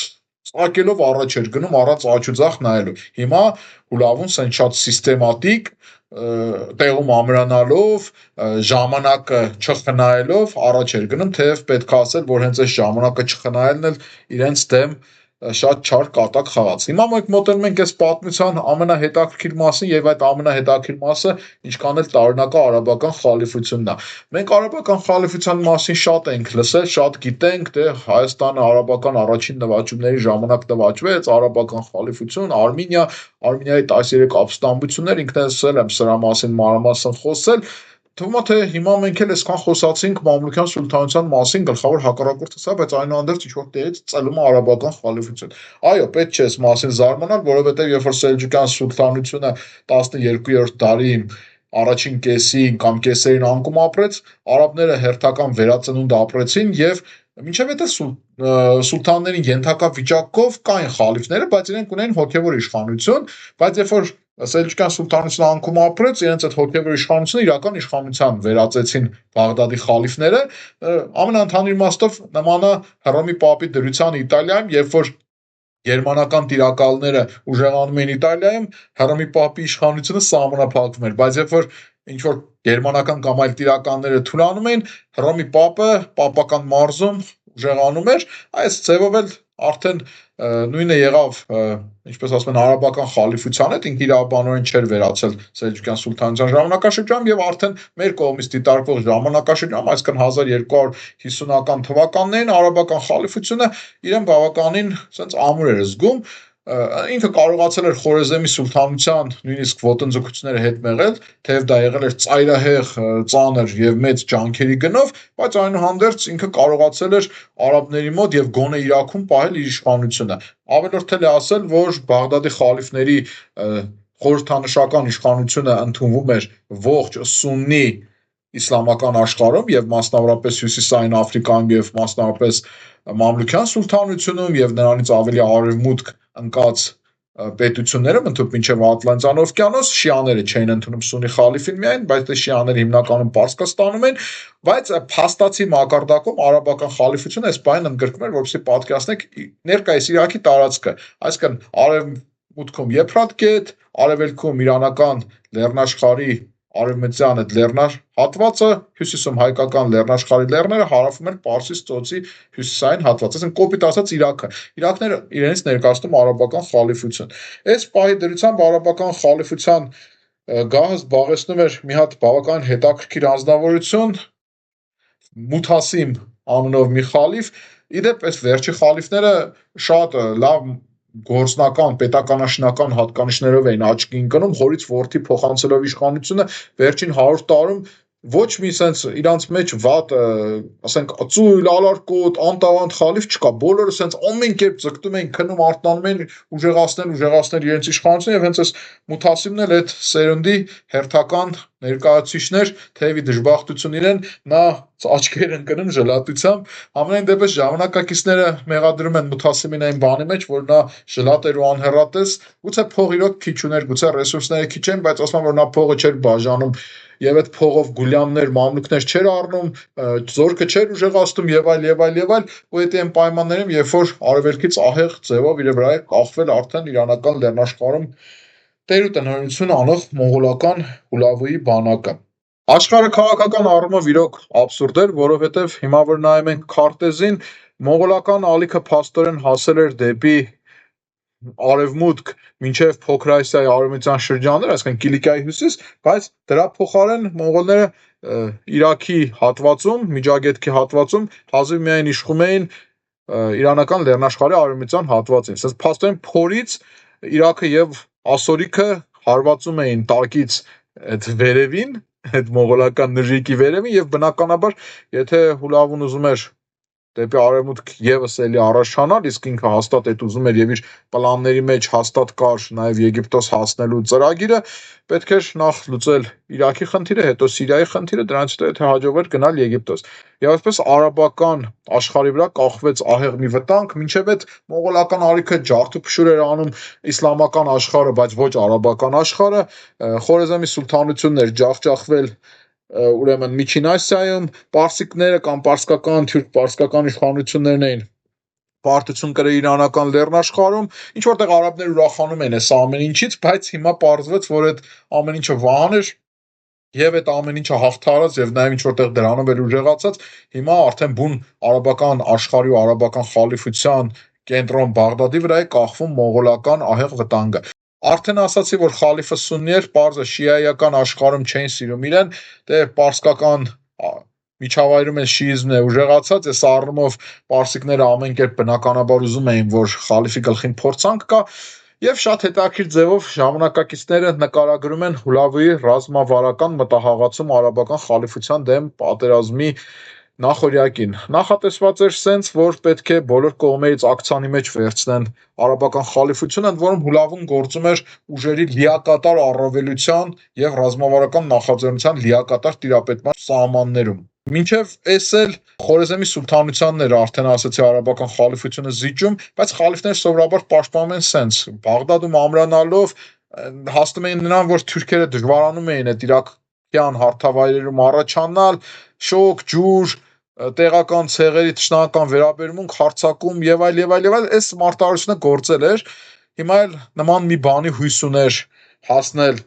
ծակելով առաջ էր գնում, առանց աջ ու ձախ նայելու։ Հիմա Հուլավուն սենց շատ սիստեմատիկ, տեղում ամրանալով, ժամանակը չխնայելով առաջ էր գնում, թեև պետք է ասել, որ հենց այս ժամանակը չխնայելն էլ իրենց դեմ շատ չար կատակ խաղաց։ Հիմա մենք մոտենում ենք այս պատմության ամենահետաքրքիր մասին, եւ այդ ամենահետաքրքիր մասը ինչքան էլ տարօրինակա արաբական խալիֆությունն է։ Մենք արաբական խալիֆության մասին շատ ենք լսել, շատ գիտենք, դե Հայաստանը արաբական առաջին նվաճումների ժամանակ նվաճվեց, արաբական խալիֆություն, Արմենիայի 13 ապստամբություններ, ինքներս եմ սրա մասին մանրամասն խոսել, թվում է թե հիմա մենք էլ այսքան խոսացինք մամլուքյան սուլթանության մասին, գլխավոր հակառակորդը սա, բայց այնուհանդերձ ինչ-որ տեղից ծլում է արաբական խալիֆություն։ Այո, պետք չէ այս մասին զարմանալ, որովհետև երբ որ Սելջուկյան սուլթանությունը 12-րդ դարի առաջին կեսին կամ կեսերին անկում ապրեց, արաբները հերթական վերածնունդ ապրեցին եւ մինչև այդ սուլթաններին ենթակա վիճակով կային խալիֆները, բայց իրենք ունեին հոգևոր իշխանություն, բայց երբ որ Սելջուկյան սուլթանությունը անկում ապրեց, իրենց այդ հոգևոր իշխանությունը իրական իշխանության վերածեցին Բաղդադի խալիֆները, ամենաընդհանուր իմաստով նման է Հռոմի պապի դրության Իտալիայում, երբ որ գերմանական տիրակալները ուժեղանում էին Իտալիայում, Հռոմի պապի իշխանությունը սահմանափակվում էր, բայց երբ որ ինչ որ գերմանական կամ այլ տիրակալները թուլանում էին, Հռոմի պապը պապական մարզում ուժեղանում էր, այս ձևով էլ արդեն նույնը եղավ, ինչպես ասում են, արաբական խալիֆության հետ, ինքը իրավաբանորեն չէր վերացել Սելջուկյան սուլթանության ժամանակաշրջանում եւ արդեն մեր կողմից դիտարկվող ժամանակաշրջանում, այսինքն 1250-ական թվականներին արաբական խալիֆությունը իրեն բավականին sense ամուր էր զգում, ինքը կարողացել էր Խորեզեմի սուլթանության նույնիսկ ոտնձգությունները հետ մեղել, թեև դա եղել էր ծայրահեղ, ծանր եւ մեծ ջանքերի գնով, բայց այնուհանդերձ ինքը կարողացել էր արաբների մոտ եւ գոնե Իրաքում պահել իր իշխանությունը։ Ավելորդ էլ է ասել, որ Բաղդադի խալիֆների խորհրդանշական իշխանությունը ընդունվում էր ողջ սուննի իսլամական աշխարհում եւ մասնավորապես Հյուսիսային Աֆրիկայում եւ մասնավորապես Մամլուքյան սուլթանությունում եւ նրանից ավելի արևմուտք ընկած պետությունները ընդհանուր մինչև Ատլանտյան օվկիանոս շիաները չէին ընդունում Սուննի խալիֆին միայն, բայց դե շիաները հիմնականում Պարսկաստանում են, բայց փաստացի մակարդակում արաբական խալիֆությունը այս բանին ընդգրկում էր, որովհետեւ պատկերացնեք ներկայիս Իրաքի տարածքը, այսինքն արևմուտքում Եփրատ գետ, արևելքում իրանական լեռնաշխարհի արևմտյան այդ լեռնար հատվածը, հյուսիսում հայկական լեռնաշխարհի լեռները, հարավում էր Պարսից ծոցի հյուսիսային հատվածը, այսինքն կոպիտ ասած Իրաքը։ Իրաքն էր իրենից ներկայացնում արաբական խալիֆություն։ Այս պահի դրությամբ արաբական խալիֆության գահը զբաղեցնում էր մի հատ բավական հետաքրքիր անձնավորություն, Մութասիմ անունով մի խալիֆ։ Իդեպ այս վերջի խալիֆները շատ լավ գործնական, պետականաշինական հատկանիշներով էին աչքի ընկնում, հորից որդի փոխանցելով իշխանությունը վերջին 100 տարում ոչ մի sense իրանց մեջ վատ, ասենք, ծույլ, ալարկոտ, անտավանդ խալիֆ չկա, բոլորը sense ամեն կերպ ձգտում էին, քնում, արթնանում էին ուժեղացնել իրենց իշխանությունը եւ հենց այս Մութասիմն էլ այդ սերնդի հերթական ներկայացուցիչներ, թեւի դժբախտություն իրեն, նա աչքեր ընկնում ժլատությամբ, ամենայն դեպս ժամանակակիցները մեղադրում են Մութասիմին այն բանի մեջ, որ նա ժլատ էր ու անհեռատես, գուցե փող իրոք քիչ ուներ, գուցե ռեսուրսները քիչ են, բայց ասում են, որ նա փողը չէր բաժանում եւ այդ փողով գուլյաններ, մամլուքներ չէր առնում, զորքը չէր ուժեղացնում եւ այլ, ու այդ այն պայմաններում, երբ որ արևելքից ահեղ ձևով իր վրա է կախվել արդեն իրանական լեռնաշխարհում տեր ու տնօրինություն անող մոնղոլական Հուլավուի բանակը։ Աշխարհը քաղաքական առումով իրոք աբսուրդ էր, որովհետև հիմա որ նայում ենք քարտեզին, մոնղոլական ալիքը փաստորեն հասել էր դեպի արևմուտք մինչև Փոքր Ասիայի արևմտյան շրջաններ, այսինքն Կիլիկիայի հյուսիս, բայց դրա փոխարեն մոնղոլները Իրաքի հատվածում, Միջագետքի հատվածում հազիվ միայն իշխում էին իրանական լեռնաշխարհի արևմտյան հատվածին։ Այսինքն փաստորեն փորից Իրաքը եւ Ասորիքը հարվածում էին տակից այդ վերևին, այդ մոնղոլական նժույգի վերևին եւ բնականաբար, եթե Հուլավուն ուզում էր դեպի արևմուտք եւս էլի առաջանալ, իսկ ինքը հաստատ այդ ուզում էր եւ իր պլանների մեջ հաստատ կար նաեւ Եգիպտոս հասնելու ծրագիրը, պետք էր նախ լուծել Իրաքի խնդիրը, հետո Սիրիայի խնդիրը, դրանից հետո եթե հաջողվեր գնալ Եգիպտոս։ Եվ այսպես արաբական աշխարհի վրա կախվեց ահեղ մի վտանգ, մինչև այդ մոնղոլական ալիքը ջարդուփշուր էր անում իսլամական աշխարհը, բայց ոչ արաբական աշխարհը, Խորեզմի սուլթանությունն էր ջախջախվել ուրեմն Միջին Ասիայում պարսիկները կամ պարսկական, թուրք-պարսկական իշխանություններն էին պարտություն կրել իրանական լեռնաշխարհում, ինչ որտեղ արաբները ուրախանում են այս ամեն ինչից, բայց հիմա պարզվեց, որ այդ ամեն ինչը վահան էր եւ այդ ամեն ինչը հաղթարած եւ նաեւ ինչ որտեղ դրանով էր ուժեղացած, հիմա արդեն բուն արաբական աշխարհի ու արաբական խալիֆության կենտրոն Բաղդադի վրա է կախվում մոնղոլական ահեղ վտանգը։ Արդեն ասացի, որ խալիֆը սուննի էր, պարզը շիայական աշխարհում չէին սիրում իրեն, դե պարսկական միջավայրում էլ շիիզմն է ուժեղացած, այս առումով պարսիկները ամեն կերպ բնականաբար ուզում էին, որ խալիֆի գլխին փորձանք կա, եւ շատ հետաքրքիր ձևով ժամանակակիցները նկարագրում են Հուլավուի ռազմավարական մտահաղացում արաբական խալիֆության դեմ պատերազմի նախօրյակին։ Նախատեսված էր սենց, որ պետք է բոլոր կողմերից ակցանի մեջ վերցնեն արաբական խալիֆությունը, ընդ որում Հուլավուն գործում էր ուժերի լիակատար առավելության եւ ռազմավարական նախաձեռնության լիակատար տիրապետման սահմաններում։ Մինչև այս էլ Խորեզմի սուլթանությանն էր արդեն ասացի արաբական խալիֆությունը զիջում, բայց խալիֆները սովորաբար պաշտպանում են սենց Բաղդադում ամրանալով հասնում էին նրան, որ թուրքերը դժվարանում էին այդ իրաքյան հարթավայրերում առաջանալ, շոկ, ջուր, տեղական ցեղերի ճշնամական վերաբերմունք, հարձակում եւ այլ, այս մարտահրությունը գործել էր։ Հիմա էլ նման մի բանի հույս ուներ հասնել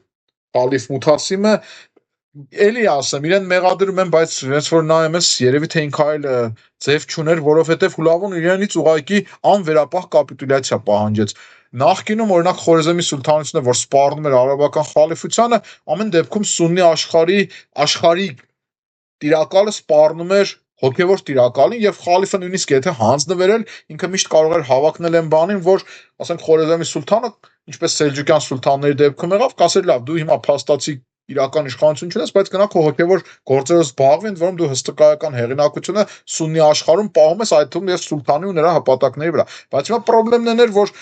խալիֆ Մութասիմը, էլի ասեմ, իրեն մեղադրում են, բայց հենց որ նայում ես, երևի թե ինքը այլ ձև չուներ, որովհետև Հուլավուն իրենից ուղղակի անվերապահ կապիտուլյացիա պահանջեց։ Նախկինում օրինակ Խորեզմի սուլթանությունը, որ սպառնում էր արաբական խալիֆությանը, ամեն դեպքում սուննի աշխարհի տիրակալը սպառնում էր հոգևոր տիրակալին եւ խալիֆը նույնիսկ եթե հանձնվեր էլ ինքը միշտ կարող էր հավակնել այն բանին, որ ասենք Խորեզմի սուլթանը, ինչպես Սելջուկյան սուլթանների դեպքում եղավ, կասեր լավ, դու հիմա փաստացի իրական իշխանություն չունես, բայց գնա քո հոգևոր գործերով զբաղվի, ընդ որում դու հսկայական հեղինակությունը սուննի աշխարհում պահում ես, այդ թվում եւ սուլթանի ու նրա հպատակների վրա։ Բայց հիմա խնդիրն այն էր, որ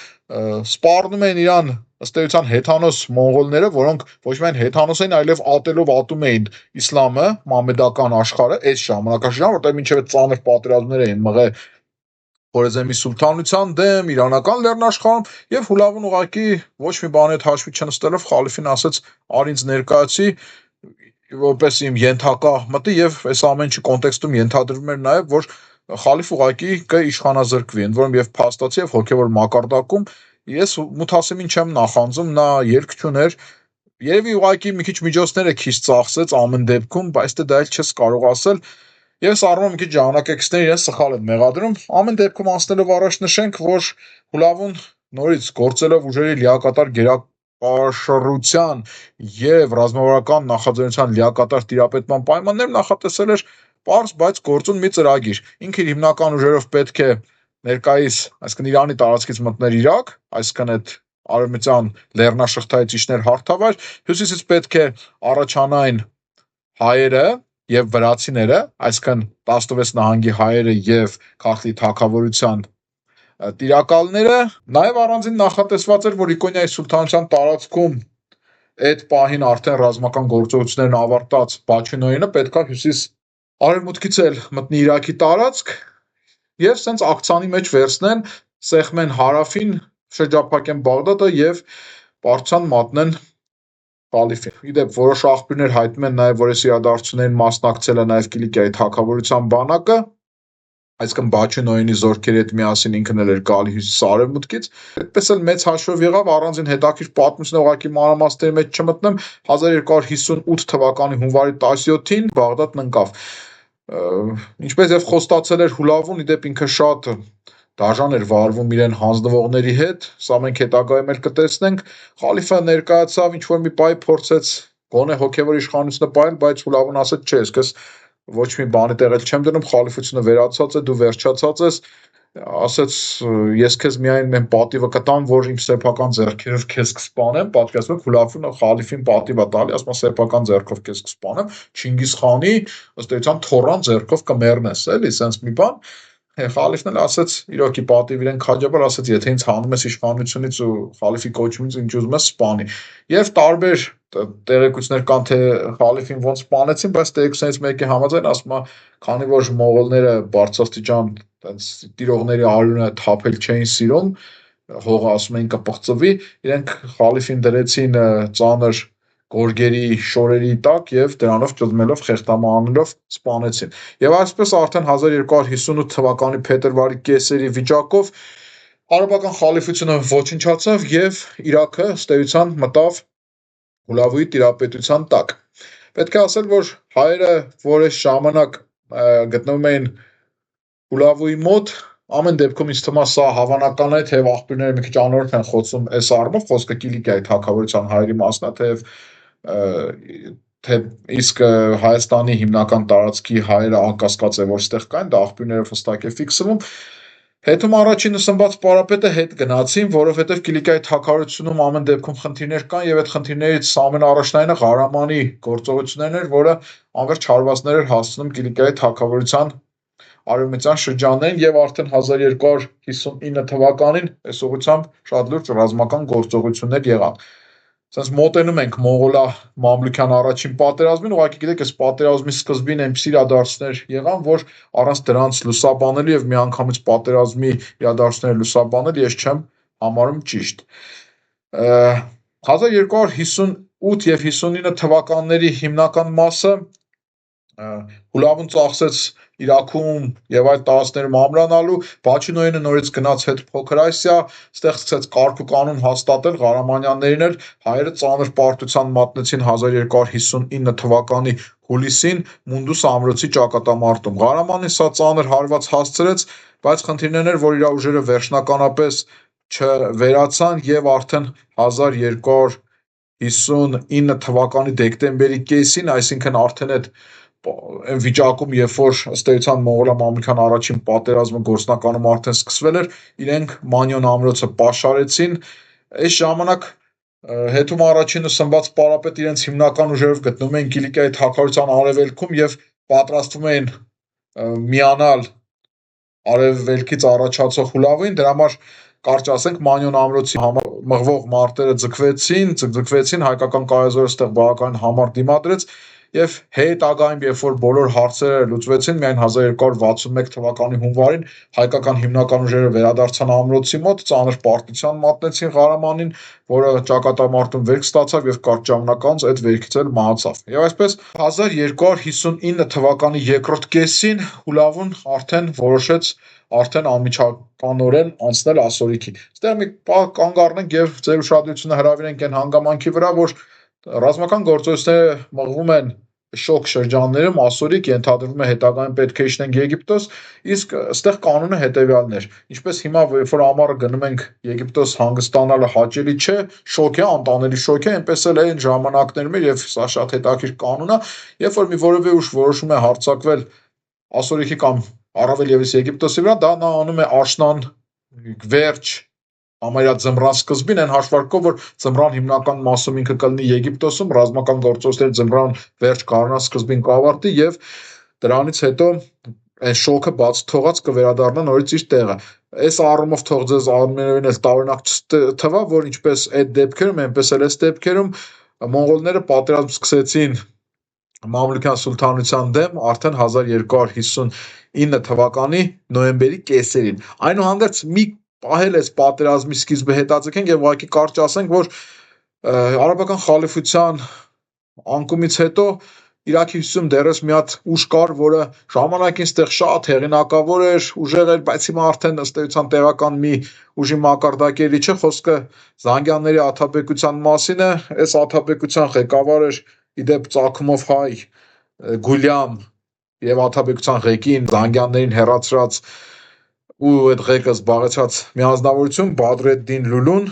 սպառնում են իրան ըստ էության հեթանոս մոնղոլները, որոնք ոչ միայն հեթանոս էին, այլև ատելով ատում էին իսլամը, մամեդական աշխարհը այս ժամանակաշրջան, որտեղ մինչև այդ ծանր պատերազմներ էին մղել Խորեզեմի սուլթանության դեմ, իրանական լեռնաշխարհում եւ Հուլավուն ուղղակի ոչ մի բանի հետ հաշվի չնստելով խալիֆին ասաց «Ար ինձ ներկայացի» որպես իմ ենթակա մտի եւ այս ամեն ինչի կոնտեքստում ենթադրվում էր նաեւ որ խալիֆ ուղղակի կիշխանազրկվի, ընդ որում եւ փաստացի եւ հոգեվոր մակարդակում ես Մութասիմին չեմ նախանձում, նա երկ չուներ, երևի ուղղակի մի քիչ միջոցները քիչ ծախսեց ամեն դեպքում, բայց դա էլ չես կարող ասել։ Ես առնում մի քիչ ժամանակակիցները իրեն սխալ են մեղադրում։ Ամեն դեպքում անցնելով առաջ նշենք, որ Հուլավուն նորից գործելով ուժերի լիակատար գերակաշռության եւ ռազմավարական նախաձեռնության լիակատար տիրապետման պայմաններում նախատեսել էր պարզ, բայց գործուն մի ծրագիր։ Ինքը իր հիմնական ուժերով պետք է ներկայիս, այսինքն Իրանի տարածքից մտներ Իրաք, այսինքն այդ արևմտյան լեռնաշղթայից իջներ հարթավայր, հյուսիսից պետք է առաջանային հայերը եւ վրացիները, այսինքն 16 նահանգի հայերը եւ Քարթլի թագավորության տիրակալները, նաեւ առանձին նախատեսված էր, որ Իկոնիայի սուլթանության տարածքում այդ պահին արդեն ռազմական գործողություններն ավարտած Բաչինոյինը պետքա հյուսիս արևմուտքից էլ մտնի Իրաքի տարածք եւ սենց ակցանի մեջ վերցնեն, սեղմեն հարավին, շրջափակեն Բաղդադը եւ բարձրան մատնեն խալիֆին։ Իդեպ որոշ աղբյուրներ հայտնում են նաև, որ այս իրադարձություններին մասնակցել է նաև Կիլիկիայի թագավորության բանակը, այսինքն Բաչինոյինի զորքերի հետ միասին ինքն էլ էր գալի հյուսիս-արևմուտքից։ Այդպես էլ մեծ հաշվով եղավ, առանձին հետաքրքիր պատմություն ուղղակի մանրամասների մեջ չմտնեմ, 1258 թվականի հունվարի 17-ին Բաղդադն ընկավ։ Ինչպես եւ խոստացել էր Հուլավուն, իդեպ ինքը շատ դաժան էր վարվում իրեն հանձնվողների հետ, սա մենք հետագայում էլ կտեսնենք, խալիֆը ներկայացավ ինչ-որ մի պահի փորձեց գոնե հոգևոր իշխանությունը պահել, բայց Հուլավուն ասաց չէ, ես ոչ մի բանի տեղ չեմ դնում, խալիֆությունը վերացած է, դու վերջացած ես, ասաց ես քեզ միայն այն պատիվը կտամ, որ իմ սեփական ձեռքերով քեզ կսպանեմ, պատկերացնում եք Հուլավունը խալիֆին պատիվ է տալի, ասում է սեփական ձեռքով քեզ կսպանեմ, Չինգիզ խանի ըստ էության թոռան ձեռքով կմեռնես, էլի, սենց մի բան։ Խալիֆն էլ ասաց իրոքի պատիվ իրեն քաջաբար ասաց եթե ինձ հանում ես իշխանությունից ու խալիֆի կոչումից ինչ ուզում ես սպանի եւ տարբեր տեղեկություններ կան թե խալիֆին ոնց սպանեցին բայց տեղեկությունից մեկի համաձայն ասում է քանի որ մողոլները բարձրաստիճան տենց տիրողների արյունը թափել չէին սիրում հողը ասում էին կպղծվի իրենք խալիֆին դրեցին ծանր գորգերի շորերի տակ եւ դրանով ճզմելով խեղդամանելով սպանեցին։ Եվ այսպես արդեն 1258 թվականի փետրվարի կեսերի վիճակով արաբական խալիֆությունը ոչնչացավ եւ Իրաքը ըստ էության մտավ Հուլավուի տիրապետության տակ։ Պետք է ասել, որ հայերը, որ այս ժամանակ գտնվում էին Հուլավուի մոտ, ամեն դեպքում ինձ թվում է սա հավանական է, թեև աղբյուրները մի քիչ անորոշ են խոսում այս առումով, խոսքը Կիլիկիայի թագավորության հայերի մասն է, թե իսկ Հայաստանի հիմնական տարածքի հայերը անկասկած է որ ստեղ կային, դա աղբյուրները հստակ է ֆիքսվում։ Հետում առաջինը սնված պարապետը հետ գնացին, որովհետև Կիլիկիայի թագավորությունում ամեն դեպքում խնդիրներ կան եւ այդ խնդիրներից ամենաառաջնայինը Ղարամանի գործողություններն էր, որը անverջ հարվածներ էր հասցնում Կիլիկիայի թագավորության արևմտյան շրջաններին եւ արդեն 1259 թվականին այս ուղղությամբ շատ լուրջ ռազմական գործողություններ եղան։ Սենց մոտենում ենք մողոլա-մամլուքյան առաջին պատերազմին, ուղղակի գիտեք, այս պատերազմի սկզբին այնպիսի իրադարձություններ եղան, որ առանց դրանց լուսաբանելու եւ միանգամից պատերազմի իրադարձությունները լուսաբանել ես չեմ համարում ճիշտ։ 1258 եւ 59 թվականների հիմնական մասը Հուլավուն ծախսեց Իրաքում եւ այլ տարածքներում ամրանալու, Բաչինոյինը նորից գնաց հետ Փոքր Ասիա, ստեղ սկսեց կարգ ու կանոն հաստատել Ղարամանյաններին էլ, հայերը ծանր պարտության մատնեցին 1259 թվականի հուլիսին Մունդուս ամրոցի ճակատամարտում։ Ղարամանին սա ծանր հարված հասցրեց, բայց խնդիրներն էր, որ իր ուժերը վերջնականապես չվերացան եւ արդեն 1259 թվականի դեկտեմբերի կեսին, այսինքն արդեն այդ այն վիճակում, երբ որ ըստ էության մողոլա-մամլուքյան առաջին պատերազմը գործնականում արդեն սկսվել էր, իրենք Մանյոն ամրոցը պաշարեցին։ Այս ժամանակ հետում առաջինը սնված պարապետ իրենց հիմնական ուժերով գտնվում էին Կիլիկիայի թագավորության արևելքում եւ պատրաստվում էին միանալ արևելքից առաջացող Հուլավուին, դրա համար կարճ ասենք Մանյոն ամրոցի մղվող մարտերը ձգվեցին, հայկական կայազորը ստեղ բավականին համառ դիմադրեց եւ հետագայում, երբ որ բոլոր հարցերը լուծվեցին, միայն 1261 թվականի հունվարին հայկական հիմնական ուժերը վերադարձան ամրոցի մոտ, ծանր պարտության մատնեցին Ղարամանին, որը ճակատամարտում վերք ստացավ եւ կարճ ժամանակ անց այդ վերքից էլ մահացավ։ Եվ այսպես 1259 թվականի երկրորդ կեսին Հուլավուն արդեն որոշեց անմիջականորեն անցնել ասորիքին։ Այստեղ մի կանգ առնենք եւ ձեր ուշադրությունը հրավիրենք այն հանգամանքի վրա, որ ռազմական գործողությունները մղվում են շոկ շրջաններում, ասորիք ենթադրվում է հետագայում պետք է իջնենք Եգիպտոս, իսկ այստեղ կանոնը հետեւյալն էր։ Ինչպես հիմա, երբ որ ամառը գնում ենք Եգիպտոս հանգստանալը հաճելի չէ, շոկ է, անտանելի շոկ է, այնպես էլ այն ժամանակներում էր եւ սա շատ հետաքրքիր կանոն է, երբ որ մի որևէ ուժ որոշում է հարձակվել ասորիքի կամ առավել եւս Եգիպտոսի վրա, դա նա անում է աշնան վերջ ամայա ձմռան սկզբին այն հաշվարկով, որ ձմռան հիմնական մասում ինքը կլինի Եգիպտոսում, ռազմական գործողությունները ձմռան վերջ գարնան սկզբին կավարտի եւ դրանից հետո այն շոկը բաց թողած կվերադառնա նորից իր տեղը։ Այս առումով թող ձեզ ամենևին էլ տարօրինակ չթվա, որ ինչպես այդ դեպքերում, այնպես էլ այս դեպքերում մոնղոլները պատերազմ սկսեցին Մամլուքյան սուլթանության դեմ արդեն 1259 թվականի նոյեմբերի կեսերին։ Այնուհանդերձ մի պահել այս պատերազմի սկիզբը հետաձգենք եւ ուղղակի կարճ ասենք, որ արաբական խալիֆության անկումից հետո Իրաքի հյուսիսում դեռևս մի հատ ուժ կար, որը ժամանակին ստեղ շատ հեղինակավոր էր, ուժեղ էր, բայց հիմա արդեն ըստ էության տեղական մի ուժի մակարդակերի չէ, խոսքը Զանգյանների աթաբեկության մասին է, այս աթաբեկության ղեկավար էր իդեպ Ծագումով հայ Գուլյամ եւ աթաբեկության ղեկին Զանգյաններին հերացրած ու այդ ղեկը զբաղեցած միանձնավորություն Բադրեդդին Լուլուն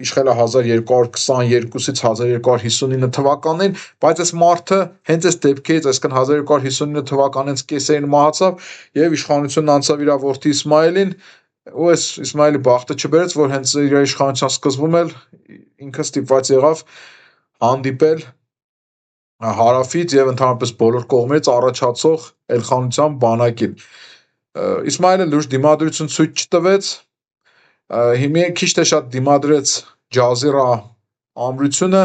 իշխել է 1222-ից 1259 թվականներին, բայց այս մարդը հենց այս դեպքերից, այսինքն 1259 թվականից կեսերին մահացավ եւ իշխանությունն անցավ իր որդի Իսմայելին, ու այս Իսմայելի բախտը չբերեց, որ հենց իր իշխանության սկզբում էլ ինքը ստիպված եղավ հանդիպել հարավից եւ ընդհանրապես բոլոր կողմերից առաջացող Էլխանության բանակին։ Իսմայելը լուրջ դիմադրություն ցույց չտվեց, հիմա քիչ թե շատ դիմադրեց Ջազիրա ամրությունը,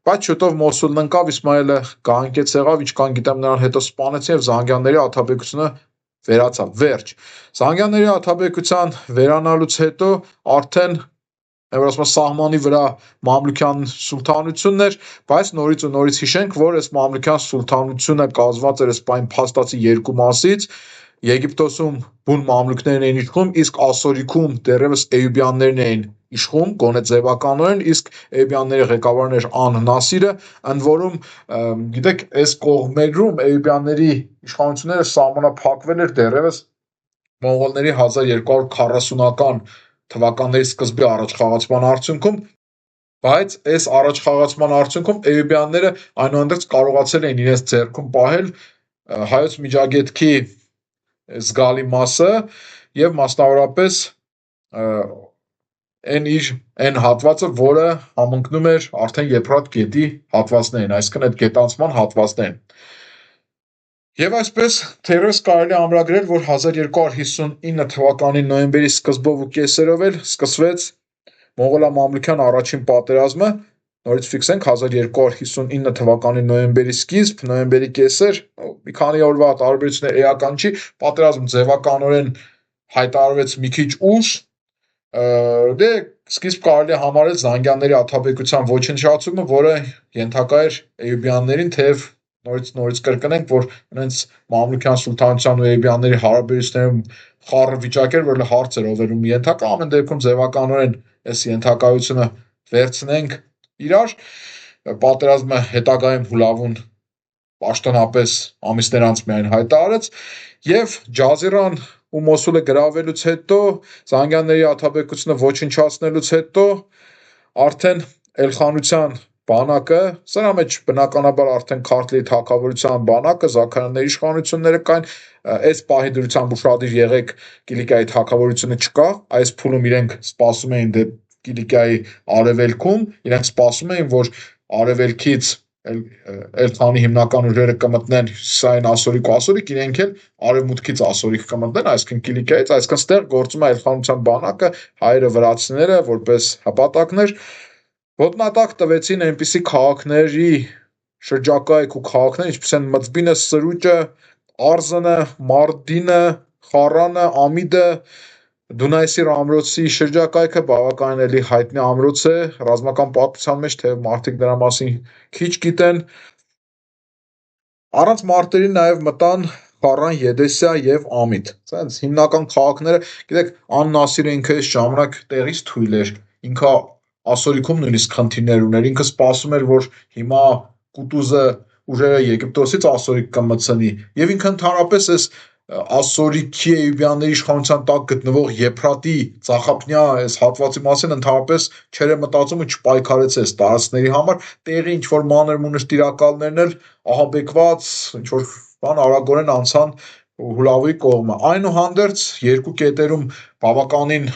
բայց շուտով Մոսուլն ընկավ, Իսմայելը գահանկեց եղավ, ինչքան գիտեմ նրան հետո սպանեցին եւ Զանգյանների աթաբեկությունը վերացավ։ Վերջ։ Զանգյանների աթաբեկության վերանալուց հետո արդեն Եվրասիա սահմանի վրա Մամլուքյան սուլթանությունն էր, բայց նորից ու նորից հիշենք, որ այս Մամլուքյան սուլթանությունը կազմված էր այս պայն փաստացի երկու մասից, Եգիպտոսում բուն մամլուքներն էին իշխում, իսկ Ասորիքում դեռևս Էյուբյաններն էին իշխում, գոնե ձևականորեն, իսկ Էյուբյանների ղեկավարն էր Ան-Նասիրը, ընդ որում, գիտեք, այս կողմերում Էյուբյանների իշխանությունները սահմանափակվել էր դեռևս մոնղոլների 1240-ական թվականների սկզբի առաջխաղացման արդյունքում, բայց այս առաջխաղացման արդյունքում Էյուբյանները այնուհանդերձ կարողացել էին իրենց ձեռքում պահել հայոց Միջագետքի զգալի մասը եւ մասնավորապես այն հատվածը, որը համընկնում էր արդեն Եփրատ գետի հատվածներին, այսինքն այդ գետանցման հատվածներին։ Եվ այսպես թերևս կարելի է ամրագրել, որ 1259 թվականի նոյեմբերի սկզբով ու կեսերով էլ սկսվեց Մոնղոլա-մամլուքյան առաջին պատերազմը, նորից ֆիքսենք 1259 թվականի նոյեմբերի սկիզբ, նոյեմբերի կեսեր, մի քանի օրվա տարբերություններ էական չի, պատերազմը ձևականորեն հայտարարվեց մի քիչ ուշ, դե սկիզբ կարելի է համարել Զանգյանների աթաբեկության ոչնչացումը, որը ենթակա էր Էյուբյաններին, թեև նորից կրկնենք, որ այնց Մամլուքյան սուլթանության ու Էյուբյանների հարաբերություններում խառը վիճակ էր, որ հարց էր ովերում ենթակա, ամեն դեպքում ձևականորեն այս ենթակայությունը վերցնենք իրար, պատերազմը հետագայում Հուլավուն պաշտոնապես ամիսներ անց միայն հայտարարեց եւ Ջազիրան ու Մոսուլը գրավելուց հետո, Զանգյանների աթաբեկությունը ոչնչացնելուց հետո արդեն Էլխանության բանակը, սրա մեջ բնականաբար արդեն Քարթլիի թագավորության բանակը, Զաքարյանների իշխանությունները կային, այս պահի դրությամբ ուշադիր եղեք, Կիլիկիայի թագավորությունը չկա, այս փուլում իրենք սպասում էին Կիլիկիայի արևելքում, իրենք սպասում էին, որ արևելքից Էլխանի հիմնական ուժերը կմտնեն հյուսիսային Ասորիկ ու Ասորիկ, իրենք էլ արևմուտքից Ասորիկ կմտնեն, այսինքն Կիլիկիայից, այսինքն ստեղ գործում է Էլխանության բանակը, հայերը վրացիները որպես հպատակներ, ոտնատակ տվեցին այնպիսի քաղաքների շրջակայք ու քաղաքներ, ինչպես են Մծբինը, Սրուճը, Արզանը, Մարդինը, Խառանը, Ամիդը, Դունայսիր ամրոցի շրջակայքը բավականին էլի հայտնի ամրոց է ռազմական պատմության մեջ, թեև մարդիկ դրա մասին քիչ գիտեն։ Առանց մարտերի նաև մտան Խառան, Եդեսիա եւ Ամիդ։ Սենց հիմնական քաղաքները, գիտեք, Ան-Նասիրը ինքը այս ժամանակ տեղից թույլ էր, ինքը ասորիքում նույնիսկ խնդիրներ ուներ, ինքը սպասում էր, որ հիմա Կուտուզը ուժերը Եգիպտոսից ասորիք կմտցնի, եւ ինքը ընդհանրապես այս ասորիքի էյուբյանների իշխանության տակ գտնվող Եփրատի Ծախապնյա այս հատվածի մասին ընդհանրապես չէր մտածում ու չպայքարեց այս տարածքների համար, տեղի ինչ որ մանր-մունր տիրակալներն էլ ահաբեկված ինչ որ բան արագորեն անցան Հուլավուի կողմը։ Այնուհանդերձ երկու կետերում բավականին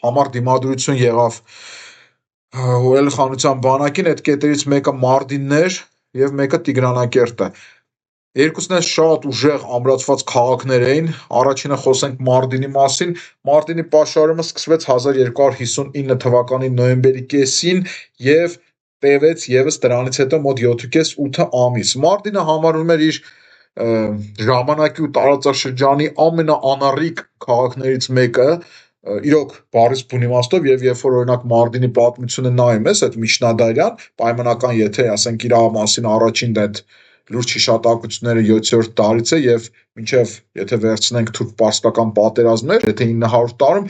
համառ դիմադրություն եղավ Ուելխանության բանակին, այդ կետերից մեկը Մարդինն էր եւ մեկը Տիգրանակերտը։ Երկուսն էլ շատ ուժեղ ամրացված քաղաքներ էին։ Առաջինը խոսենք Մարդինի մասին։ Մարդինի պաշարումը սկսվեց 1259 թվականի նոյեմբերի կեսին եւ տևեց եւս դրանից հետո մոտ 7.5-8 ամիս։ Մարդինը համարվում էր իր ժամանակի ու տարածաշրջանի ամենաանառիկ քաղաքներից մեկը, իրոք բառից բուն իմաստով, եւ երբ որ օրինակ Մարդինի պատմությունը նայում ես, այդ միջնադարյան պայմանական, եթե ասենք իր մասին առաջին այդ լուրջ հիշատակությունները 7-րդ դարից է եւ մինչեւ եթե վերցնենք թուրք-պարսկական պատերազմներ, եթե 900 տարում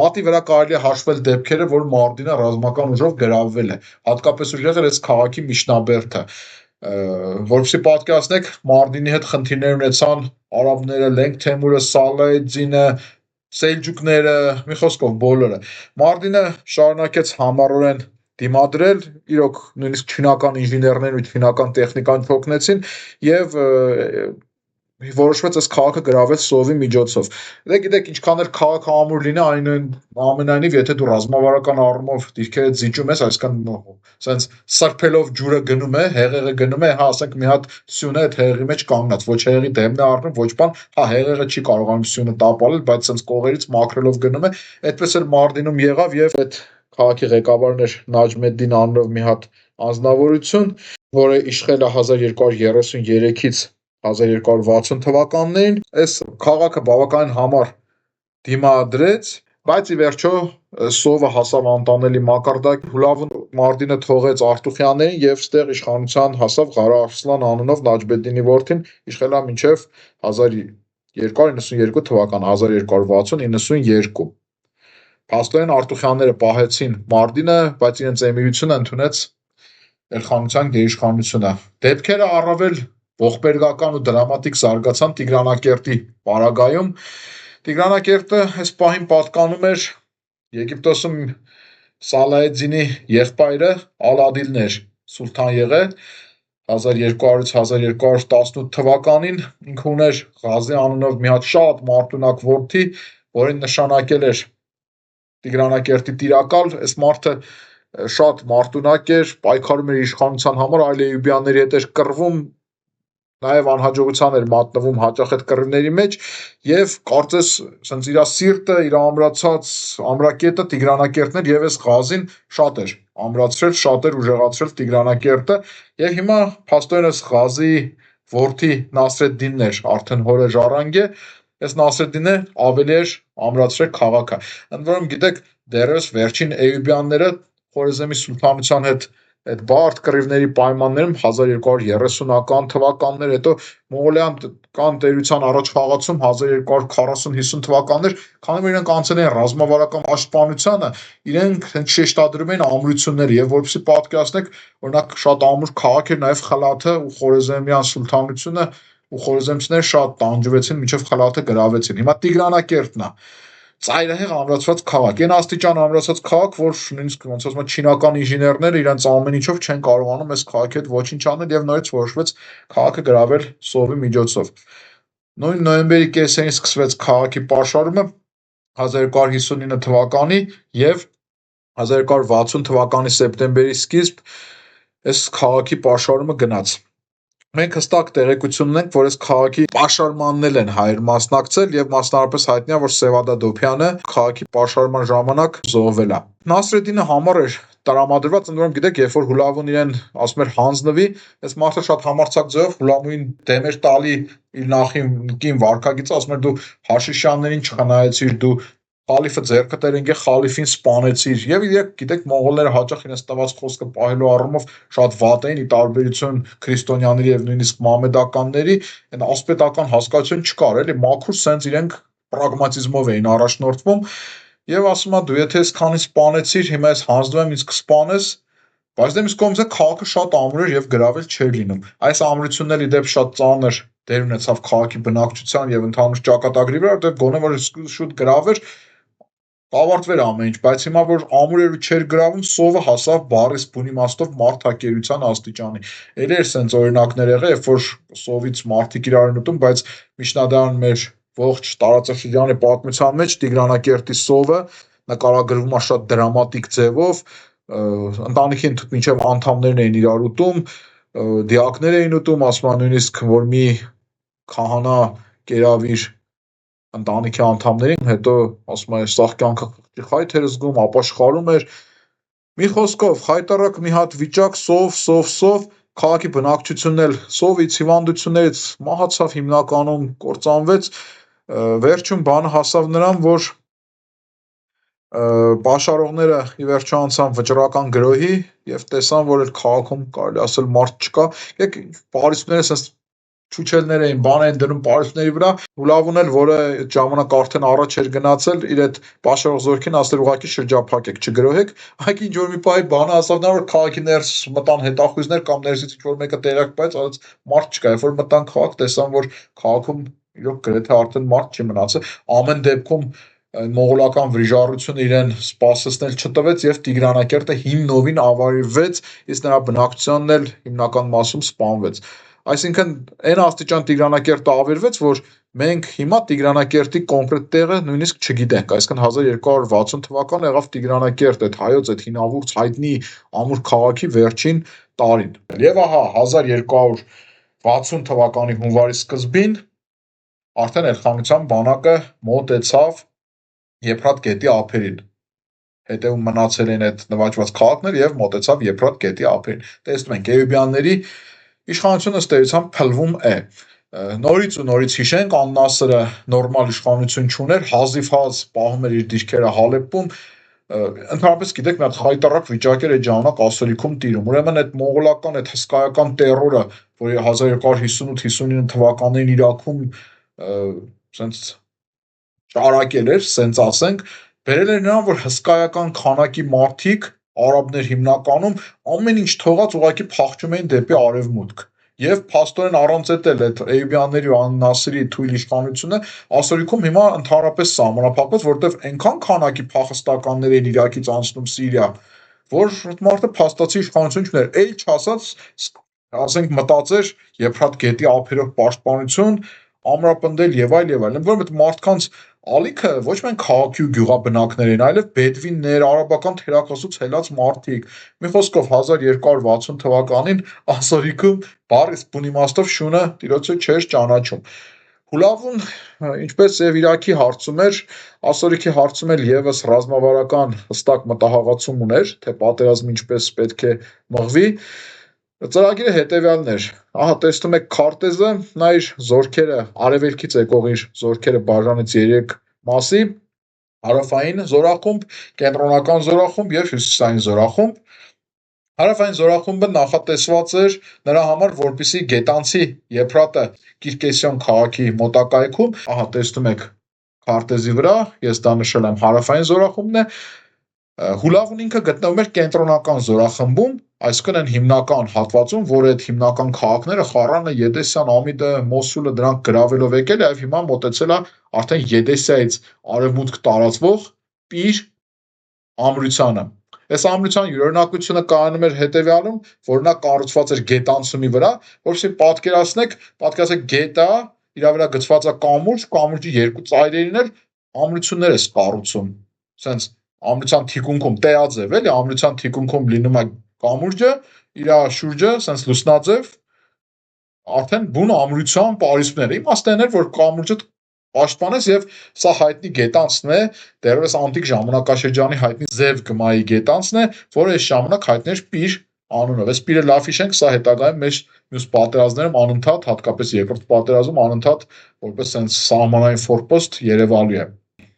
մատի վրա կարելի է հաշվել դեպքերը, որ Մարդինը ռազմական ուժով գրավվել է։ Հատկապես ուժեղ էր այս քաղաքի միջնաբերդը։ Որպեսզի պատկերացնեք, Մարդինի հետ խնդիրներ ունեցան արաբները, Լենգ Թեմուրը, Սալահեդդինը, Սելջուկները, մի խոսքով բոլորը։ Մարդինը շարունակեց համառորեն դիմադրել, իրոք նույնիսկ չինական ինժեներներն ու չինական տեխնիկան չօգնեցին եւ որոշվեց այս քաղաքը գրավել սովի միջոցով։ Դե գիտեք, ինչքան էլ քաղաքը ամուր լինի, ամենայնիվ եթե դու ռազմավարական առումով դիրքերը զիջում ես, այսինքն սենց սրբելով ջուրը գնում է, հեղեղը գնում է, հա, ասենք մի հատ սյուն է այդ հեղեղի մեջ կանգնած, ոչ հեղեղի դեմն է առնում, ոչ բան, հա, հեղեղը չի կարողանում սյունը տապալել, բայց սենց կողերից մաքրելով գնում է, այդպես էլ Մարդինում եղավ եւ այդ քաղաքի ղեկավարն էր Նաջմեդդին անունով մի հատ անձնավորություն, որը իշխել է 1233-ից 1260 թվականներին։ Այս քաղաքը բավականին համառ դիմադրեց, բայց ի վերջո սովը հասավ անտանելի մակարդակ, Հուլավուն Մարդինը թողեց Արտուխյաններին եւ ստեղ իշխանության հասավ Ղարա Արսլան անունով Նաջմեդդինի որդին, իշխել է մինչեւ 1292 թվական, 1260-92։ Փաստորեն Արտուխյանները պահեցին Մարդինը, բայց իրենց էմիրությունը ընդունեց Էլխանության գերիշխանությունը։ Դեպքերը առավել ողբերգական ու դրամատիկ զարգացան Տիգրանակերտի պարագայում։ Տիգրանակերտը այս պահին պատկանում էր Եգիպտոսում Սալահեդդինի եղբայրը Ալ-Ադիլն էր սուլթան եղել 1200-1218 թվականին, ինքը ուներ Ղազի անունով մի հատ շատ մարտունակ որդի, որին նշանակել էր Տիգրանակերտի տիրակալ, այս մարդը շատ մարտունակ էր, պայքարում էր իշխանության համար, այլ էյուբյանների հետ էր կռվում, նաև անհաջողության էր մատնվում հաճախ այդ կռվիների մեջ եւ կարծես ասենց իր սիրտը, իր ամրացած ամրակետը Տիգրանակերտն էր եւ այս Ղազին շատ էր ամրացրել, շատ էր ուժեղացրել Տիգրանակերտը եւ հիմա փաստորեն այս Ղազի որդի Նասրեդդինն էր արդեն հորը ժառանգե, այս Նասրեդդինը ավելի էր ամրացրել քաղաքը։ Ընդ որում գիտեք, դեռևս վերջին էյուբյանները Խորեզեմի սուլթանության հետ այդ բարդ կռիվների պայմաններում 1230-ական թվականներ, հետո Մոնղոլիական տերության առաջ խաղացում 1240-50 թվականներ, քանի որ իրենք անցել են ռազմավարական պաշտպանությանը, իրենք հենց շեշտադրում էին ամրությունները եւ որպեսզի պատկերացնեք, օրինակ շատ ամուր քաղաք էր նաև Խլաթը ու Խորեզեմյան սուլթանությունը ու խորեզեմցիները շատ տանջվեցին, մինչև Խլաթը գրավեցին։ Հիմա Տիգրանակերտն է ծայրահեղ ամրացված քաղաք, այն աստիճան ամրացված քաղաք, որ նույնիսկ ոնց ասում են չինական ինժեներները իրենց ամեն ինչով չեն կարողանում այս քաղաքի հետ ոչինչ անել եւ նորից որոշվեց քաղաքը գրավել սովի միջոցով։ Նույն նոյեմբերի կեսերին սկսվեց քաղաքի պաշարումը 1259 թվականի եւ 1260 թվականի սեպտեմբերի սկիզբ այս քաղաքի պաշարումը գնաց։ Մենք հստակ տեղեկություն ունենք, որ այս քաղաքի պաշարմանն են հայեր մասնակցել եւ մասնավորապես հայտնի է, որ Սևադա Դոփյանը քաղաքի պաշարման ժամանակ զոհվել է։ Նասրեդդինը համառ էր տրամադրված, ընդ որում գիտեք, երբ որ Հուլավուն իրեն ասում էր հանձնվի, այս մարդը շատ համարձակ ձևով Հուլավուին դեմ էր տալի իր նախնկին վարքագիծը, ասում էր դու Հաշիշյաններին չխնայեցիր, դու խալիֆը ձեռքդ էր ընկել, խալիֆին սպանեցիր, եւ գիտեք, մոնղոլները հաճախ իրենց տված խոսքը պահելու առումով շատ վատ էին, ի տարբերություն քրիստոնյաների եւ նույնիսկ մամեդականների, այն ասպետական հասկացություն չկար, էլի մաքուր սենց իրենք պրագմատիզմով էին առաջնորդվում եւ ասում է դու եթե այսքանի սպանեցիր, հիմա ես հանձնվում եմ, ինձ կսպանես, բայց դե մյուս կողմից քաղաքը շատ ամուր էր եւ գրավել չէր լինում։ Այս ամրությունն էլ ի դեպ շատ ծանր դեր ունեցավ քաղաքի բնակչության եւ ընդհանուր ճակատագրի վրա, որտեղ գոնե որ շուտ գրավեր, կավարտվեր ամեն ինչ, բայց հիմա որ ամուր էր ու չէր գրավում, սովը հասավ բառիս բուն իմաստով մարդակերության աստիճանի։ Էլի էր սենց օրինակներ եղել, երբ որ սովից մարդիկ իրար են ուտում, բայց միջնադարան մեր ողջ տարածաշրջանի պատմության մեջ Տիգրանակերտի սովը նկարագրվում է շատ դրամատիկ ձևով, ընտանիքի մինչև անդամներն էին իրար ուտում, դիակներ էին ուտում, ասում են նույնիսկ որ մի քահանա կերավ իր ընտանիքի անդամներին, հետո ասում է սաղ կյանքը խղճի խայթ էր զգում, ապաշխարում էր։ Մի խոսքով, խայտառակ մի հատ վիճակ, սով, քաղաքի բնակչությունն էլ սովից, հիվանդություններից մահացավ, հիմնականում կործանվեց, վերջում բանը հասավ նրան, որ պաշարողները ի վերջո անցան վճռական գրոհի եւ տեսան, որ այդ քաղաքում կարելի ասել մարդ չկա։ Եկեք պարիսպները sense չուչելներ էին, բան էին դնում պարիսպների վրա։ Հուլավուն էլ, որը այդ ժամանակ արդեն առաջ էր գնացել, իր այդ պաշարող զորքին ասել ուղակի շրջափակեք, չգրոհեք։ Այք ինչ որ մի պահի բանը ասավ նա որ քաղաքի ներս մտան հետախույզներ կամ ներսից ինչ որ մեկը տեղակ բայց ասաց մարդ չկա, երբ որ մտան քաղաք, տեսան որ քաղաքում իրոք գրեթե արդեն մարդ չի մնացել։ Ամեն դեպքում մողոլական վրիժառությունը իրեն սպասեցնել չտվեց եւ Տիգրանակերտը հիմնովին ավարվեց, իսկ նրա բնակչությունն էլ հիմնական մասում սպանվեց։ Այսինքն այն աստիճան Տիգրանակերտը ավերվեց, որ մենք հիմա Տիգրանակերտի կոնկրետ տեղը նույնիսկ չգիտենք, այսինքն 1260 թվականը եղավ Տիգրանակերտ, այդ հայոց այդ հինավուրց հայտնի ամուր քաղաքի վերջին տարին։ Եվ ահա 1260 թվականի հունվարի սկզբին արդեն Էլխանության բանակը մոտեցավ Եփրատ գետի ափերին։ Հետևում մնացել են այդ նվաճված քաղաքները եւ մոտեցավ Եփրատ գետի ափերին։ Տեսնում ենք Էյուբյանների իշխանությունը ըստ էության փլվում է։ Նորից ու նորից հիշենք, Ան-Նասրը նորմալ իշխանություն չուներ, հազիվ-հազ պահում էր իր դիրքերը Հալեպում, ընդհանրապես գիտեք, մի հատ խայտառակ վիճակ էր այդ ժամանակ ասորիքում տիրում։ Ուրեմն այդ մողոլական, այդ հսկայական տերորը, որը 1258-59 թվականներին Իրաքում սենց ճարակել էր, սենց ասենք, բերել էր նրան, որ հսկայական քանակի մարդիկ, արաբներ հիմնականում, ամեն ինչ թողած ուղղակի փախչում էին դեպի արևմուտք։ Եվ փաստորեն առանց էլ այդ Էյուբյանների ու Ան-Նասրի թույլ իշխանությունը ասորիքում հիմա ընդհանրապես սահմանափակված, որտեվ այնքան քանակի փախստականներ են Իրաքից անցնում Սիրիա, որ մարդը փաստացի իշխանություն չուներ։ Էլ չասած, ասենք մտածեր Եփրատ գետի ափերով պաշտպանություն, ամրապնդել եւ այլ եւ այլ։ Ընդ որում այդ մարդկանց ալիքը ոչ միայն քաղաքի ու գյուղաբնակներ են, այլև բեդվիններ, արաբական թերակղզուց հելած մարդիկ։ Մի խոսքով 1260 թվականին ասորիքում բառից բուն իմաստով շունը տիրոջը չէր ճանաչում։ Հուլավուն, ինչպես եւ Իրաքի հարցում էր, ասորիքի հարցում էլ եւս ռազմավարական հստակ մտահղացում ուներ, թե պատերազմը ինչպես պետք է մղվի։ Ծրագիրը հետևյալն էր։ Ահա տեսնում եք քարտեզը, նա իր զորքերը արևելքից եկող իր զորքերը բաժանեց 3 մասի՝ հարավային զորախումբ, կենտրոնական զորախումբ եւ հյուսիսային զորախումբ։ Հարավային զորախումբը նախատեսված էր նրա համար, որպեսզի գետանցի Եփրատը Կիրկեսիոն քաղաքի մոտակայքում, ահա տեսնում եք քարտեզի վրա, ես դա նշել եմ հարավային զորախումբն է։ Հուլավուն ինքը գտնվում էր կենտրոնական զորախմբում, այսինքն այն հիմնական հատվածում, որ այդ հիմնական քաղաքները Խառանը, Եդեսյան, Ամիդը, Մոսուլը դրանք գրավելով եկել է, եւ հիմա մոտեցել է արդեն Եդեսիայից արևմուտք տարածվող Պիր ամրությանը։ Այս ամրության յուրօրինակությունը կայանում էր հետևյալում, որ նա կառուցված էր գետանցումի վրա, որովհետեւ պատկերացնեք գետա, իր վրա գծված է կամուրջ, կամուրջի երկու ծայրերին էլ ամրություններ է կառուցում։ Սենց ամրության թիկունքում տեաձև էլի, ամրության թիկունքում լինում է կամուրջը, իր շուրջը սենց լուսնաձև, արդեն բուն ամրության պարիսպներ։ Իմաստն էր, որ կամուրջը պաշտպանես եւ սա հայտնի գետանցն է, դեռևս անտիկ ժամանակաշրջանի հայտնի Զև գմայի գետանցն է, որը այս ժամանակ հայտնի էր Պիր անունով։ Այս Պիրը լավ հիշենք, սա հետագայում մեր մյուս պատերազմներում անընդհատ, հատկապես երկրորդ պատերազմում անընդհատ որպես sense սահմանային ֆորպոստ երևալու է։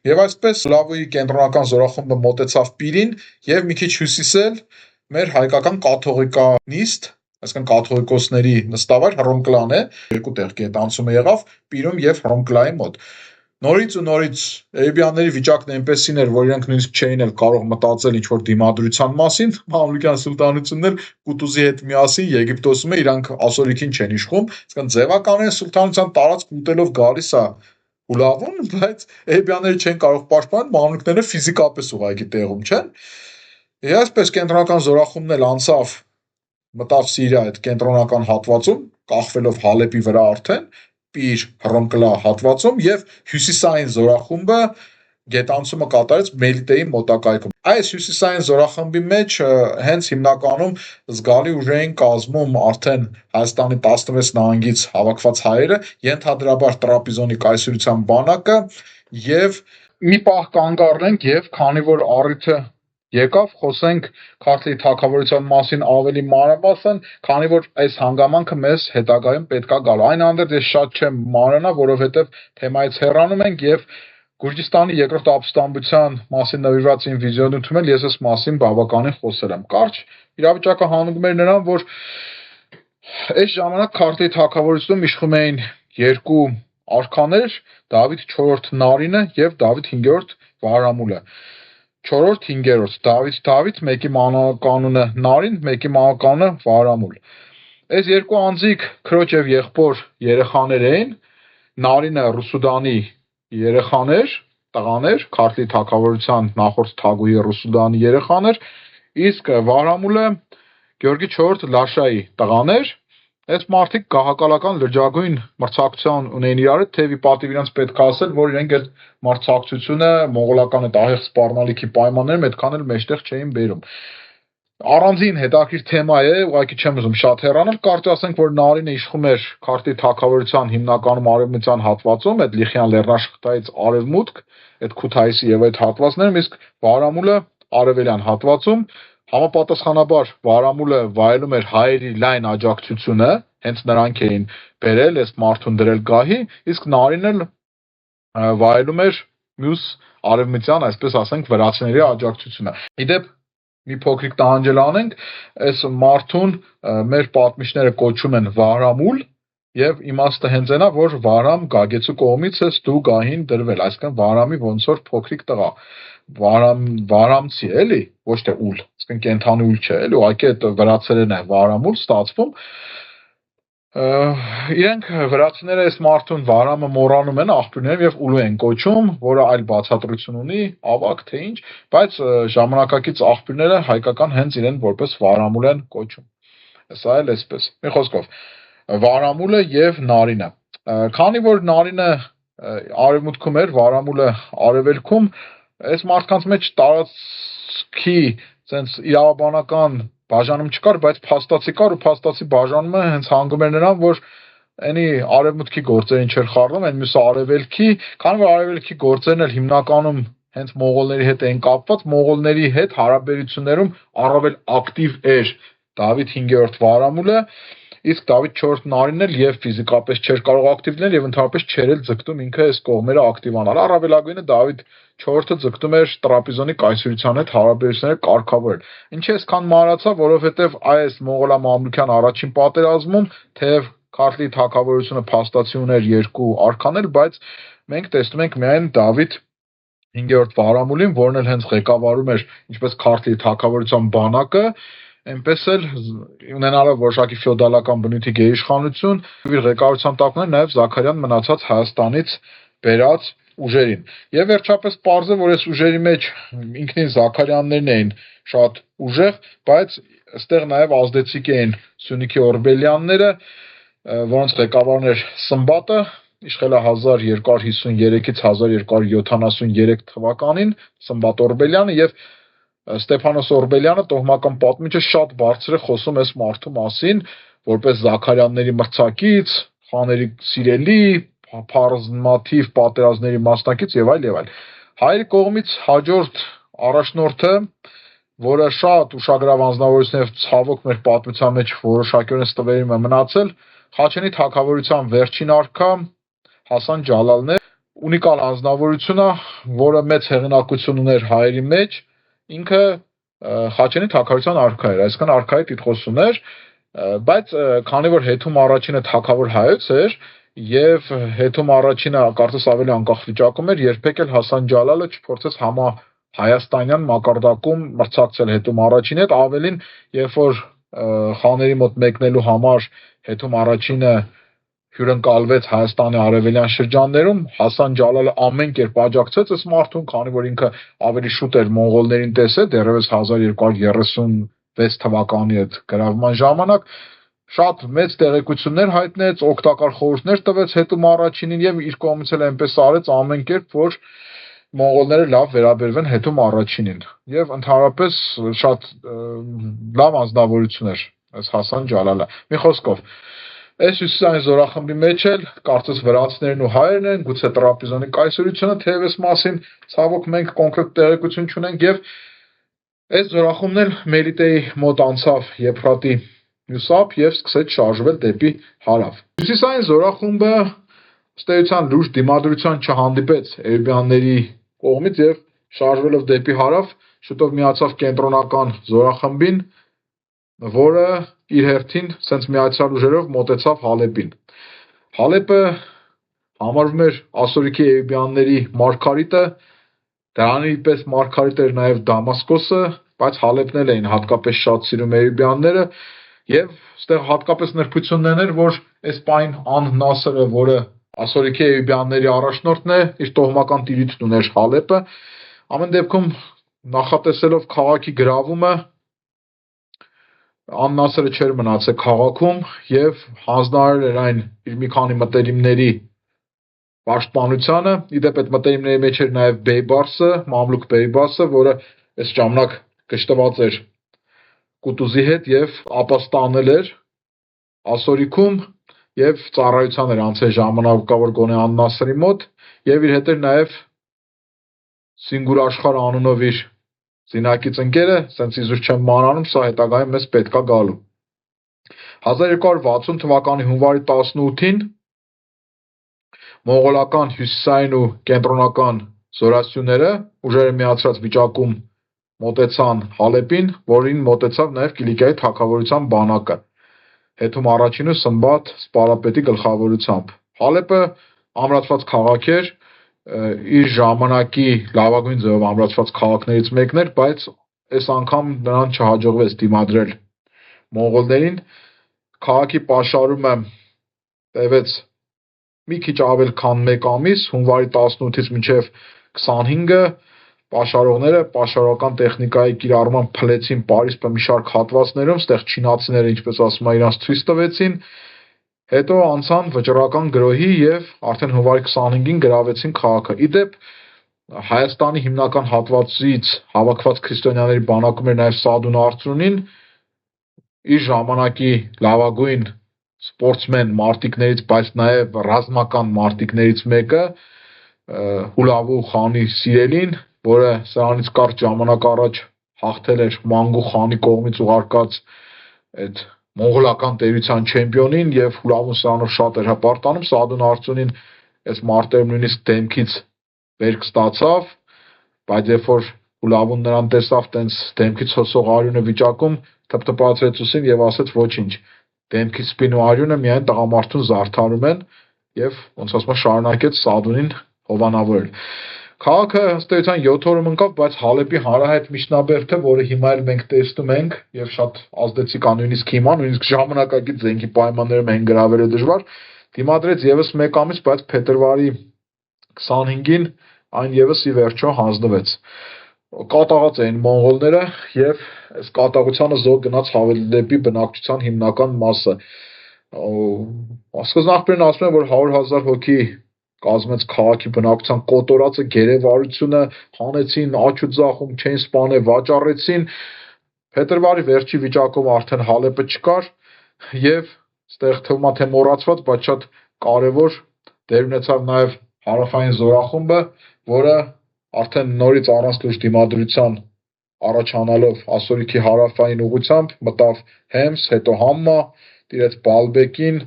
Եվ այսպես Լավոյի կենտրոնական զորախումբը մոտեցավ Պիրին եւ մի քիչ հյուսիսել մեր հայկական կաթողիկանիստ, այսինքն կաթողիկոսների նստավայր Հռոմկլան է, երկու տեղ գետանցումը եղավ Պիրում եւ Հռոմկլայի մոտ։ Նորից ու նորից Էրեբյանների վիճակն այնպեսին էր, որ իրենք նույնիսկ չէին էլ կարող մտածել ինչ-որ դիմադրության մասին, Մամլուքյան սուլտանությունն էլ Կուտուզի հետ միասին Եգիպտոսում է, իրանք ասորիքին չեն իշխում, այսինքն ձևականորեն սուլտանության տարածք ուտելով գալիս է Հուլավուն, բայց Էրեբյանները չեն կարող պաշտպանել, մամլուքները ֆիզիկապես ուղղակի տեղում չեն։ Եվ այսպես կենտրոնական զորախումբն էլ անցավ, մտավ Սիրիա այդ կենտրոնական հատվածում, կախվելով Հալեպի վրա արդեն Պիր Հռոմկլա հատվածում եւ հյուսիսային զորախումբը գետանցումը կատարեց Մելիտեի մոտակայքում։ Այս հյուսիսային զորախմբի մեջ հենց հիմնականում զգալի ուժային կազմում արդեն Հայաստանի 16 նահանգից հավաքված հայերը, ենթադրաբար Տրապիզոնի կայսրության բանակը եւ մի պահ կանգ առնենք եւ քանի որ առիթը եկավ խոսենք Քարթլի թագավորության մասին ավելի մանրամասն, քանի որ այս հանգամանքը մեզ հետագայում պետքա գալ։ Այնուհանդերձ ես շատ չեմ մանրանա, որովհետև թեմայից հեռանում ենք եւ Գուրჯիստանի երկրորդ ապստամբության մասին նվիրված իմ վիդեոներում էլ ես այս մասին բավականին խոսել եմ։ Կարճ իրավիճակը հանգում էր նրան, որ այս ժամանակ Քարթլի թագավորությունում իշխում էին երկու արքաներ՝ Դավիթ 4-րդ Նարինը եւ Դավիթ 5-րդ Վահրամուլը։ 4-րդ, 5-րդ Դավիթ, մեկի մանկանունը Նարին, մեկի մանկանունը Վահրամուլ։ Այս երկու անձիկ քրոջ եւ եղբոր երեխաներ էին։ Նարինը Ռուսուդանի երեխաներ, տղաներ, Քարթլի թագավորության նախորդ թագուհի Ռուսուդանի երեխաներ, իսկ Վահրամուլը Գյորգի 4-րդ Լաշայի տղաներ։ Այս մարդիկ գահակալական լրջագույն մրցակցություն ունեն իրար հետ, թեւի պատիվ իրենց պետք է ասել, որ իրենք այդ մրցակցությունը մոնղոլական այդ ահեղ սպառնալիքի պայմաններում այդքան էլ մեջտեղ չէին բերում։ Առանձին հետաքրքիր թեմա է, ուղղակի չեմ ուզում շատ հեռանալ, կարճ ասենք, որ Նարինը իշխում էր Քարթլի թագավորության հիմնականում արևմտյան հատվածում, այդ Լիխյան լեռնաշղթայից արևմուտք, այդ Քութայիսի եւ այդ հատվածներում, իսկ Վահրամուլը արևելյան հատվածում։ Համապատասխանաբար Վահրամուլը վայելում էր հայերի լայն աջակցությունը, հենց նրանք էին բերել այս մարդուն դրել գահի, իսկ Նարինն էլ վայելում էր մյուս արևմտյան, այսպես ասենք, վրացիների աջակցությունը։ Իդեպ մի փոքրիկ տանջել անենք, այս մարդուն մեր պատմիչները կոչում են Վահրամուլ եւ իմաստը հենց այնա, որ Վահրամ Գագեցու կողմից է ստու գահին դրվել, այսինքն Վահրամի ոնց որ փոքրիկ տղա։ Վահրամցի է, էլի, ոչ թե ուլ, այսինքն կենթանի ուլ չէ, էլի, ուղղակի այդ վրացերեն է Վահրամուլ ստացվում։ Իրենք վրացիները այս մարդուն Վահրամը մոռանում են աղբյուրներով եւ ուլու են կոչում, որը այլ բացատրություն ունի, ավակ թե ինչ, բայց ժամանակակից աղբյուրները հայկական հենց իրեն որպես Վահրամուլ են կոչում։ Սա էլ էսպես։ Մի խոսքով, Վահրամուլը եւ Նարինը։ Քանի որ Նարինը արևմուտքում էր, Վահրամուլը արևելքում, այս մարդկանց մեջ տարածքի sense իրավաբանական բաժանում չկար, բայց փաստացի կար ու փաստացի բաժանումը հենց հանգում էր նրան, որ այնի արևմուտքի գործերին չէր խառնում, այն մյուսը արևելքի, քանի որ արևելքի գործերն էլ հիմնականում հենց մողոլների հետ էին կապված, մողոլների հետ հարաբերություններում առավել ակտիվ էր Դավիթ 5-րդ Վահրամուլը, իսկ Դավիթ 4-րդ Նարինն էլ եւ ֆիզիկապես չէր կարող ակտիվ լինել եւ ընդհանրապես չէր էլ ձգտում ինքը այս կողմերը ակտիվանալ։ Առավելագույնը Դավիթ 4-ը ձգտում էր Տրապիզոնի կայսրության հետ հարաբերությունները կարգավորել։ Ինչի այսքան մանրացա, որովհետեւ այս մողոլա-մամլուքյան առաջին պատերազմում թեև Քարթլի թագավորությունը փաստացի ուներ երկու արքաներ, բայց մենք տեսնում ենք միայն Դավիթ 5-րդ Վահրամուլին, որն էլ հենց ղեկավարում էր ինչպես Քարթլի թագավորության բանակը, այնպես էլ ունենալով որոշակի ֆեոդալական բնույթի գերիշխանություն, իր ղեկավարության տակ ուներ նաև Զաքարյան մնացած Հայաստանից բերած ուժերին։ Եվ վերջապես պարզ է, որ այս ուժերի մեջ ինքնին Զաքարյաններն էին շատ ուժեղ, բայց այստեղ նաև ազդեցիկ էին Սյունիքի Օրբելյանները, որոնց ղեկավարն էր Սմբատը, իշխել է 1253-ից 1273 թվականին Սմբատ Օրբելյանը եւ Ստեփանոս Օրբելյանը տոհմական պատմիչը շատ բարձր է խոսում այս մարդու մասին, որպես Զաքարյանների մրցակից, խաների սիրելի, բազմաթիվ պատերազմների մասնակից եւ այլ եւ այլ։ Հայերի կողմից հաջորդ առաջնորդը, որը շատ ուշագրավ անձնավորություն եւ ցավոք մեր պատմության մեջ որոշակիորեն ստվերում է մնացել, Խաչենի թագավորության վերջին արքա Հասան Ջալալն է, ունիկալ անձնավորություն է, որը մեծ հեղինակություն ուներ հայերի մեջ, ինքը Խաչենի թագավորության արքա էր, այսինքն արքայի տիտղոս ուներ, բայց քանի որ հետում առաջինը թագավոր հայոց էր եւ հետում առաջինը կարծես ավելի անկախ վիճակում էր, երբեք էլ Հասան Ջալալը չփորձեց հայաստանյան մակարդակում մրցակցել հետում առաջին հետ, ավելին երբ որ խաների մոտ մեկնելու համար հետում առաջինը հյուրընկալվեց Հայաստանի արևելյան շրջաններում, Հասան Ջալալը ամեն կերպ աջակցեց այս մարդուն, քանի որ ինքը ավելի շուտ էր մոնղոլներին տեսել, դեռևս 1236 թվականի այդ գրավման ժամանակ շատ մեծ տեղեկություններ հայտնեց, օգտակար խորհուրդներ տվեց հետում առաջինին եւ իր կողմից էլ այնպես արեց ամեն կերպ, որ մոնղոլները լավ վերաբերվեն հետում առաջինին եւ ընդհանրապես շատ լավ անձնավորություն էր այս Հասան Ջալալը։ Մի խոսքով այս հյուսիսային զորախմբի մեջ էլ կարծես վրացիներն ու հայերն են, գուցե Տրապիզոնի կայսրությունը, թեև այս մասին ցավոք մենք կոնկրետ տեղեկություն չունենք եւ այս զորախումբն էլ Մելիտեի մոտ անցավ Եփրատի մյուսապ եւ սկսեց շարժվել դեպի հարավ։ Հյուսիսային զորախումբը ըստ էության լուրջ դիմադրության չհանդիպեց էրբյանների կողմից եւ շարժվելով դեպի հարավ շուտով միացավ կենտրոնական զորախմբին, որը իր հերթին սենց միացյալ ուժերով մոտեցավ Հալեպին։ Հալեպը համարվում էր ասորիքի էյբյանների մարգարիտը, դրանի պես մարգարիտ էր նաև Դամասկոսը, բայց Հալեպն էլ էին հատկապես շատ սիրում էյբյանները եւ այստեղ հատկապես նրբությունն էր, որ այս պայն Ան Նասրը, որը ասորիքի էյբյանների առաջնորդն է, իր տոհմական տիրույթն ուներ Հալեպը, ամեն դեպքում նախատեսելով քաղաքի գրավումը Ան Նասրը չէր մնացել քաղաքում եւ հանձնարարել էր այն իր մի քանի մտերիմների պաշտպանությանը։ Իդեպ այդ մտերիմների մեջ էր նաեւ Բեյբարսը, Մամլուք Բեյբարսը, որը այս ժամանակ գժտված էր Կուտուզի հետ եւ ապաստանել էր ասորիքում եւ ծառայության էր անցել ժամանակավոր գոնե Ան Նասրի մոտ եւ իր հետ էր նաեւ Սինգուր Աշխար անունով իր զինակից ընկերը, սենց իզուր չեմ մանանում, սա հետագայում մեզ պետքա գալու։ 1260 թվականի հունվարի 18-ին մոնղոլական հյուսիսային ու կենտրոնական զորացիաները ուժերը միացրած վիճակում մոտեցան Հալեպին, որին մոտեցավ նաև Կիլիկիայի թագավորության բանակը, հետում առաջինը Սմբատ Սպարապետի գլխավորությամբ։ Հալեպը ամրացված քաղաք էր, իր ժամանակի լավագույն ձևով ամրացված քաղաքներից մեկն էր, բայց այս անգամ նրան չհաջողվեց դիմադրել մոնղոլներին։ Քաղաքի պաշարումը տևեց մի քիչ ավել քան 1 ամիս, հունվարի 18-ից մինչև 25-ը պաշարողները պաշարական տեխնիկայի կիրառմամբ փլեցին Պարիսպը մի շարք հատվածներում, ստեղ չինացիները, ինչպես ասում են, իրանց ցույց տվեցին, հետո անցան վճռական գրոհի եւ արդեն հունվարի 25-ին գրավեցին քաղաքը։ Իդեպ Հայաստանի հիմնական հատվածից հավաքված քրիստոնյաների բանակում էր նաեւ Սադուն Արծրունին, իր ժամանակի լավագույն սպորտսմեն մարտիկներից, բայց նաեւ ռազմական մարտիկներից մեկը, Հուլավու խանի սիրելին, որը սրանից կարճ ժամանակ առաջ հաղթել էր Մանգու խանի կողմից ուղարկած այդ մոնղոլական տերության չեմպիոնին եւ Հուլավուն սրանով շատ էր հպարտանում, Սադուն Արծունին այս մարտերում նույնիսկ դեմքից վերք ստացավ, բայց երբ որ Հուլավուն նրան տեսավ տենց դեմքից հոսող արյունը վիճակում, թփթփացրեց ուսին եւ ասեց ոչինչ, դեմքից սպին ու արյունը միայն տղամարդուն զարդարում են եւ ոնց ասում շարունակեց Սադունին հովանավորել։ Քաղաքը ըստ էության 7 օրում ընկավ, բայց Հալեպի հարահայտ միջնաբերդը, որը հիմա էլ մենք տեսնում ենք եւ շատ ազդեցիկ է նույնիսկ հիմա, նույնիսկ ժամանակակից զենքի պայմաններում են գրավելը դժվար, դիմադրեց եւս 1 ամիս, բայց փետրվարի 25-ին այն եւս ի վերջո հանձնվեց։ Կատաղած էին մոնղոլները եւ այս կատաղությանը զոհ գնաց Հավելդեպի բնակչության հիմնական մասը։ Սկզբնախորեն ասում են, որ 100,000 հոգի կազմեց քաղաքի բնակչության կոտորածը գերեվարությունը, հանեցին աչու ձախում, չէին սպանել, վաճառեցին։ Փետրվարի վերջի վիճակում արդեն Հալեպը չկար եւ այդտեղ թվում է թե մոռացված, բայց շատ կարեւոր դեր ունեցավ նաև հարավային զորախումբը, որը արդեն նորից առանց լուրջ դիմադրության առաջանալով ասորիքի հարավային ուղությամբ մտավ Հեմս, հետո Համմա, տիրեց Բալբեկին,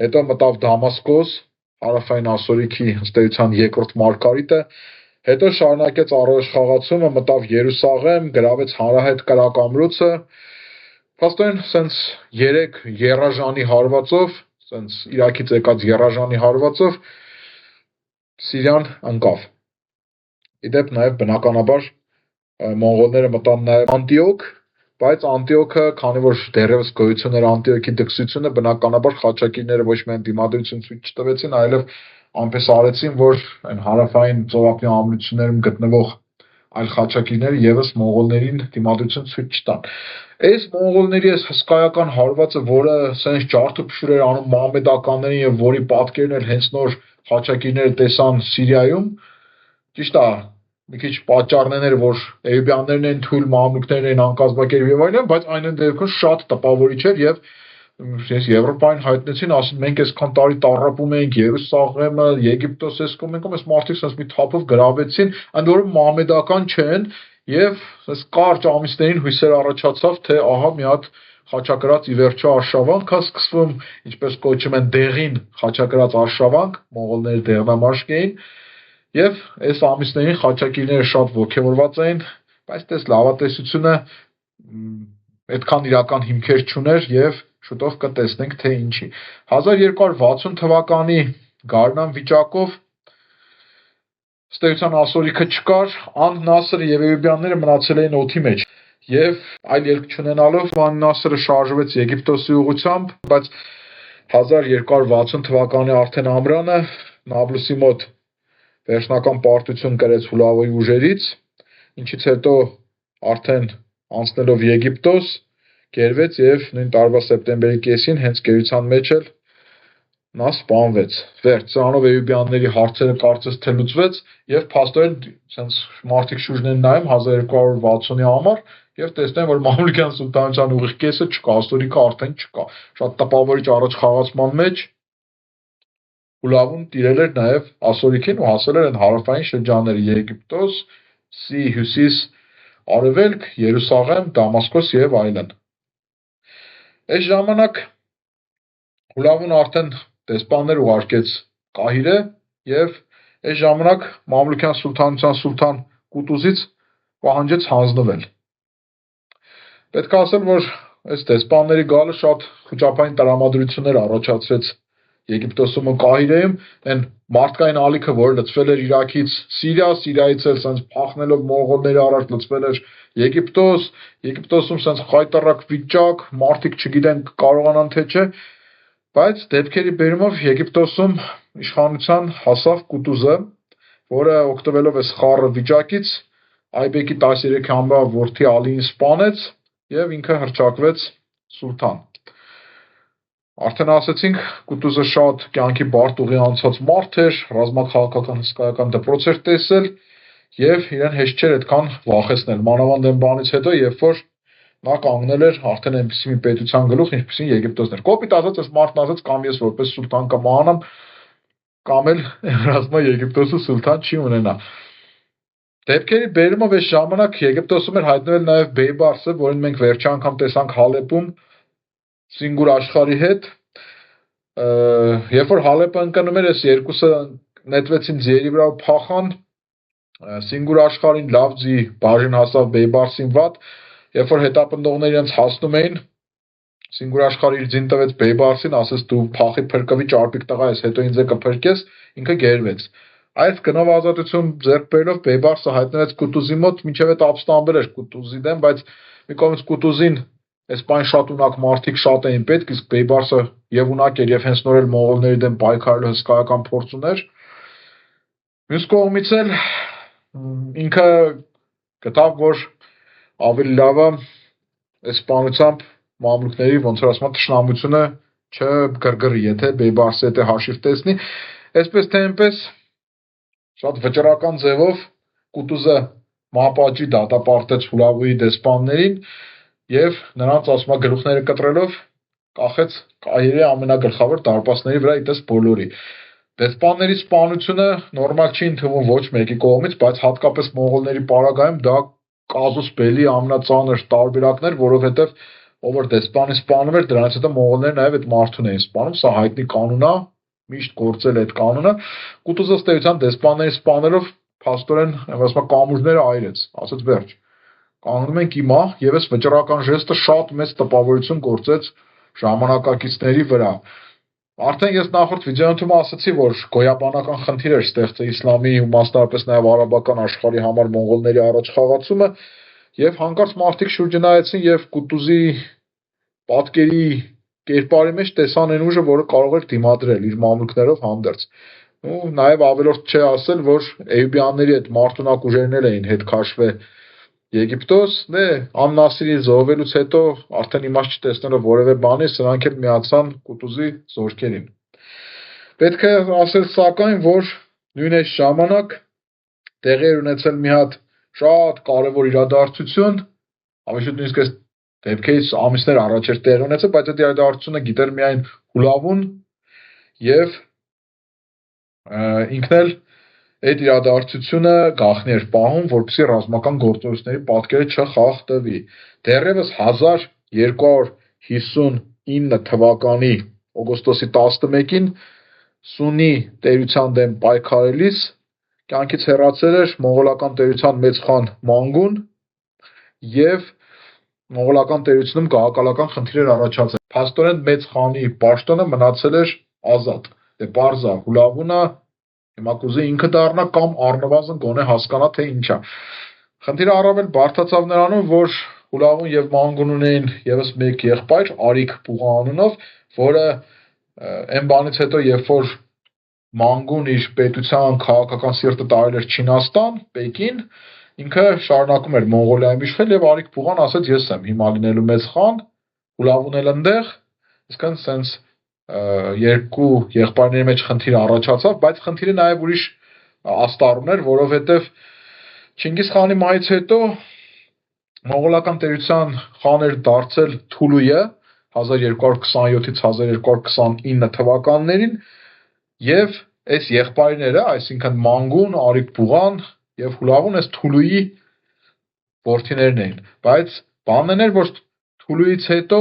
հետո մտավ Դամասկոս, հարավային ասորիքի ըստ էության երկրորդ մարգարիտը, հետո շարունակեց առաջխաղացումը, մտավ Երուսաղեմ, գրավեց հանրահայտ կրակամրոցը, փաստորեն սենց 3 եռաժանի հարվածով, սենց Իրաքից եկած եռաժանի հարվածով Սիրիան ընկավ։ Իդեպ նաև բնականաբար մոնղոլները մտան նաև Անտիոք, բայց Անտիոքը, քանի որ դեռևս գոյություն էր Անտիոքի դքսությունը, բնականաբար խաչակիրները ոչ միայն դիմադրություն ցույց չտվեցին, այլև այնպես արեցին, որ այն հարավային ծովափի ամրություններում գտնվող այլ խաչակիրները եւս մոնղոլներին դիմադրություն ցույց չտան։ Այս մոնղոլների այս հսկայական հարվածը, որը սենց ջարդուփշուր էր անում մահմեդականներին եւ որի պատկերն էլ հենց նոր խաչակիրները տեսան Սիրիայում, ճիշտ է, մի քիչ պատճառներն էր, որ էյուբյաններն են թույլ, մամլուքներն են անկազմակերպ եւ այլն, բայց այն դեպքում շատ տպավորիչ էր եւ ես Եվրոպային հայտնեցին, ասում մենք այսքան տարի տառապում ենք Երուսաղեմը, Եգիպտոս, այս կողմենկում, այս մարդիկ sense մի թափով գրավեցին, ընդ որում մահմեդական չեն եւ sense կարճ ամիսներին հույսեր առաջացավ, թե ահա մի հատ խաչակրած ի վերջո արշավանք է սկսվում, ինչպես կոչում են դեղին խաչակրած արշավանք, մոնղոլները դեղնամաշկ էին եւ այս ամիսներին խաչակիրները շատ ողջավորված էին, բայց դες լավատեսությունը այդքան իրական հիմքեր չուներ եւ շուտով կտեսնենք թե ինչի։ 1260 թվականի գարնան վիճակով ըստ էության ասորիքը չկար, Ան Նասրը եւ էյուբյանները մնացել էին օդի մեջ եւ այլ ելք չունենալով Ան Նասրը շարժվեց Եգիպտոսի ուղղությամբ, բայց 1260 թվականի արդեն ամռանը Նաբլուսի մոտ վերջնական պարտություն կրեց Հուլավոյի ուժերից, ինչից հետո արդեն անցնելով Եգիպտոս գերվեց եւ նույն տարվա սեպտեմբերի կեսին հենց գերության մեջ էլ նա սպանվեց։ Վերջ սրանով էյուբյանների հարցերը կարծես թե լուծվեց եւ փաստորեն sense մարդիկ շուրջն են նայում 1260-ի համար եւ տեսնեն, որ Մամլուքյան սուլտանության ուղիղ կեսը չկա, ասորիքը արդեն չկա։ Շատ տպավորիչ առաջխաղացման մեջ Հուլավուն տիրել էր նաև ասորիքին ու հասել էր այն հարավային շրջանները Եգիպտոս, Սի, Հյուսիս, Արևելք, Երուսաղեմ, Դամասկոս եւ այլն։ Այս ժամանակ Հուլավուն արդեն դեսպաններ ուղարկեց Կահիրե եւ այս ժամանակ Մամլուքյան սուլտանության սուլտան Կուտուզից պահանջեց հանձնվել։ Պետք է ասել, որ այս դեսպանների գալը շատ խոճապային տրամադրություններ առաջացրեց Եգիպտոսում ու Կահիրեում, այն մարդկային ալիքը, որ լցվել էր Իրաքից Սիրիա, Սիրիայից էլ sense փախնելով մոնղոլների առաջ լցվել էր Եգիպտոս, Եգիպտոսում sense խայտառակ վիճակ, մարդիկ չգիտեն կարողանան թե չէ, բայց դեպքերի բերումով Եգիպտոսում իշխանության հասավ Կուտուզը, որը օգտվելով այս խառը վիճակից Այբեկի 13-ամյա որդի Ալիին սպանեց եւ ինքը հռչակվեց սուլտան։ Արդեն ասացինք, Կուտուզը շատ կյանքի բարդ ուղի անցած մարդ էր, ռազմաքաղաքական հսկայական դպրոց էր տեսել եւ իրեն հեշտ չէր այդքան վախեցնել, մանավանդ այն բանից հետո, երբ որ նա կանգնել էր արդեն այնպիսի մի պետության գլուխ, ինչպեսին Եգիպտոսն էր։ Կոպիտ ասած, այս մարդն ասաց կամ ես որպես սուլտան կմահանամ, կամ էլ ռազմա Եգիպտոսը սուլտան չի ունենա։ Դեպքերի բերումով այս ժամանակ Եգիպտոսում էր հայտնվել նաեւ Բեյբարսը, որին մենք վերջի անգամ տեսանք Հալեպում Սինգուր աշխարհի հետ, երբ որ Հալեպը ընկնում էր, այս երկուսը նետվեցին ձիերի վրա ու փախան, Սինգուր աշխարհին լավ ձի բաժին հասավ Բեյբարսին վատ, երբ որ հետապնդողները իրենց հասնում էին, Սինգուր աշխարհը իր ձին տվեց Բեյբարսին, ասեց դու փախի փրկվի ճարպիկ տղա ես, հետո ինձ կփրկես, ինքը գերվեց։ Այս գնով ազատություն ձեռք բերելով Բեյբարսը հայտնվեց Կուտուզի մոտ, մինչև այդ ապստամբել էր Կուտուզի դեմ, բայց մի կողմից Կուտուզին այս բան շատ ունակ մարդիկ շատ էին պետք, իսկ Բեյբարսը եւ ունակ էր եւ հենց նոր էլ մոնղոլների դեմ պայքարելու հսկայական փորձ ուներ։ Մյուս կողմից էլ ինքը գտավ, որ ավելի լավ է այս սպանությամբ մամլուքների ոնց որ ասում են թշնամությունը չգրգռի, եթե Բեյբարսը հետ հաշիվ տեսնի, այսպես թե այնպես շատ վճռական ձևով Կուտուզը մահապատժի դատապարտեց Հուլավուի դեսպաններին եւ նրանց ասում է գլուխները կտրելով կախեց Կահիրեի ամենագլխավոր դարպասների վրա, իտես բոլորի։ Դեսպանների սպանությունը նորմալ չի ընդունվում ոչ մեկի կողմից, բայց հատկապես մոնղոլների պարագայում դա կազուս բելի ամենածանր տարբերակներ, որովհետև ով որ դեսպանի սպանում էր, դրանից հետո մոնղոլները նաև այդ մարդուն էին սպանում, սա հայտնի կանոն է, միշտ գործել այդ կանոնը։ Կուտուզովս տերության դեսպանների սպանելով փաստորեն, ասում կամուրջները այրեց, ասաց վերջ։ Կանգնում ենք հիմա, եւ այս վճռական ժեստը շատ մեծ տպավորություն գործեց ժամանակակիցների վրա։ Արդեն ես նախորդ վիդեոյում ասացի, որ գոյաբանական խնդիր էր ստեղծել իսլամի ու մասնավորապես նաև արաբական աշխարհի համար մոնղոլների առաջխաղացումը, եւ հանկարծ մարդիկ շուրջը նայեցին եւ Կուտուզի պատկերի կերպարի մեջ տեսան այն ուժը, որը կարող էր դիմադրել իր մամլուքներով հանդերձ։ Ու նաև ավելորդ չէ ասել, որ Էյուբյանների այդ մարտունակ ուժերն էին հետ քաշվել Եգիպտոս, դե Ան-Նասիրի զոհվելուց հետո արդեն իմաստ չտեսնելով որևէ բանի, սրանք էլ միացան Կուտուզի զորքերին։ Պետք է ասել սակայն, որ նույն այս ժամանակ տեղի էր ունեցել մի հատ շատ կարևոր իրադարձություն, ավելի շուտ նույնիսկ այս դեպքից ամիսներ առաջ էր տեղի ունեցել, բայց այդ իրադարձությունը գիտեր միայն Հուլավուն եւ ինքն էլ այդ իրադարձությունը գաղտնի էր պահում, որպեսզի ռազմական գործողությունների պատկերը չխախտվի։ Դեռևս 1259 թվականի օգոստոսի 11-ին Սունի տերության դեմ պայքարելիս կյանքից հեռացել էր մոնղոլական տերության մեծ խան Մանգուն եւ մոնղոլական տերությունում գաղակալական խնդիր էր առաջացել։ Փաստորեն մեծ խանի պաշտոնը մնացել էր ազատ։ Դե պարզա Հուլավունը հիմա կուզի ինքը դառնա կամ առնվազն գոնե հասկանա թե ինչա։ Խնդիրը առավել բարդացավ նրանում, որ Հուլավուն եւ Մանգուն ունեին եւս մեկ եղբայր Արիք Պուղա անունով, որը այն բանից հետո երբ որ Մանգուն իր պետության քաղաքական սիրտը տարել էր Չինաստան, Պեկին, ինքը շարունակում էր Մոնղոլիայում իշխել եւ Արիք Պուղան ասաց ես եմ հիմա լինելու մեծ խան, Հուլավուն էլ այնտեղ, իսկան sense երկու եղբայրների մեջ խնդիր առաջացավ, բայց խնդիրը նաև ուրիշ աստառում էր, որովհետև Չինգիզ խանի մահից հետո մոնղոլական տերության խան էր դարձել Թուլույը 1227-ից 1229 թվականներին եւ այս եղբայրները, այսինքն Մանգուն, Արիք Պուղան եւ Հուլավուն այս Թուլույի որդիներն էին, բայց բանն էր, որ Թուլուից հետո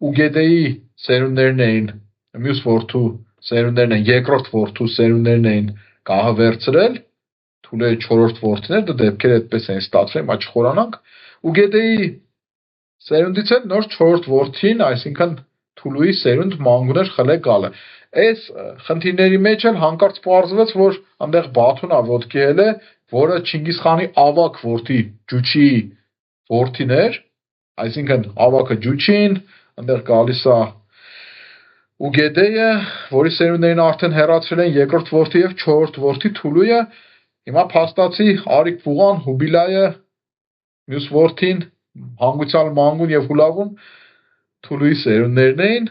Ուգեդեի սերունդներն էին մյուս որդու սերունդներն են, երկրորդ որդու սերունդներն էին գահը վերցրել, Թուլեի 4-րդ որդիներ, դա դեպքերը այդպես են ստացվել, հիմա չխորանանք, Ուգեդեի սերունդից էլ նոր 4-րդ որդին, այսինքն Թուլուի սերունդ Մանգուն էր խլե գալը։ Այս խնդիրների մեջ էլ հանկարծ պարզվեց, որ այնտեղ Բաթուն է ոտքի հել է, որը Չինգիզ խանի ավակ որդի Ջուչիի որդին էր, այսինքն ավակը Ջուչին, այնտեղ գալիս է Ուգեդեյը, որի սերունդներին արդեն հեռացրել են երկրորդ որդի եւ 4-րդ որդի Թուլույը, հիմա փաստացի Արիք Պուղան, Հուբիլայը, մյուս որդին, հանգուցյալ Մանգուն եւ Հուլավուն Թուլուի սերունդներն էին,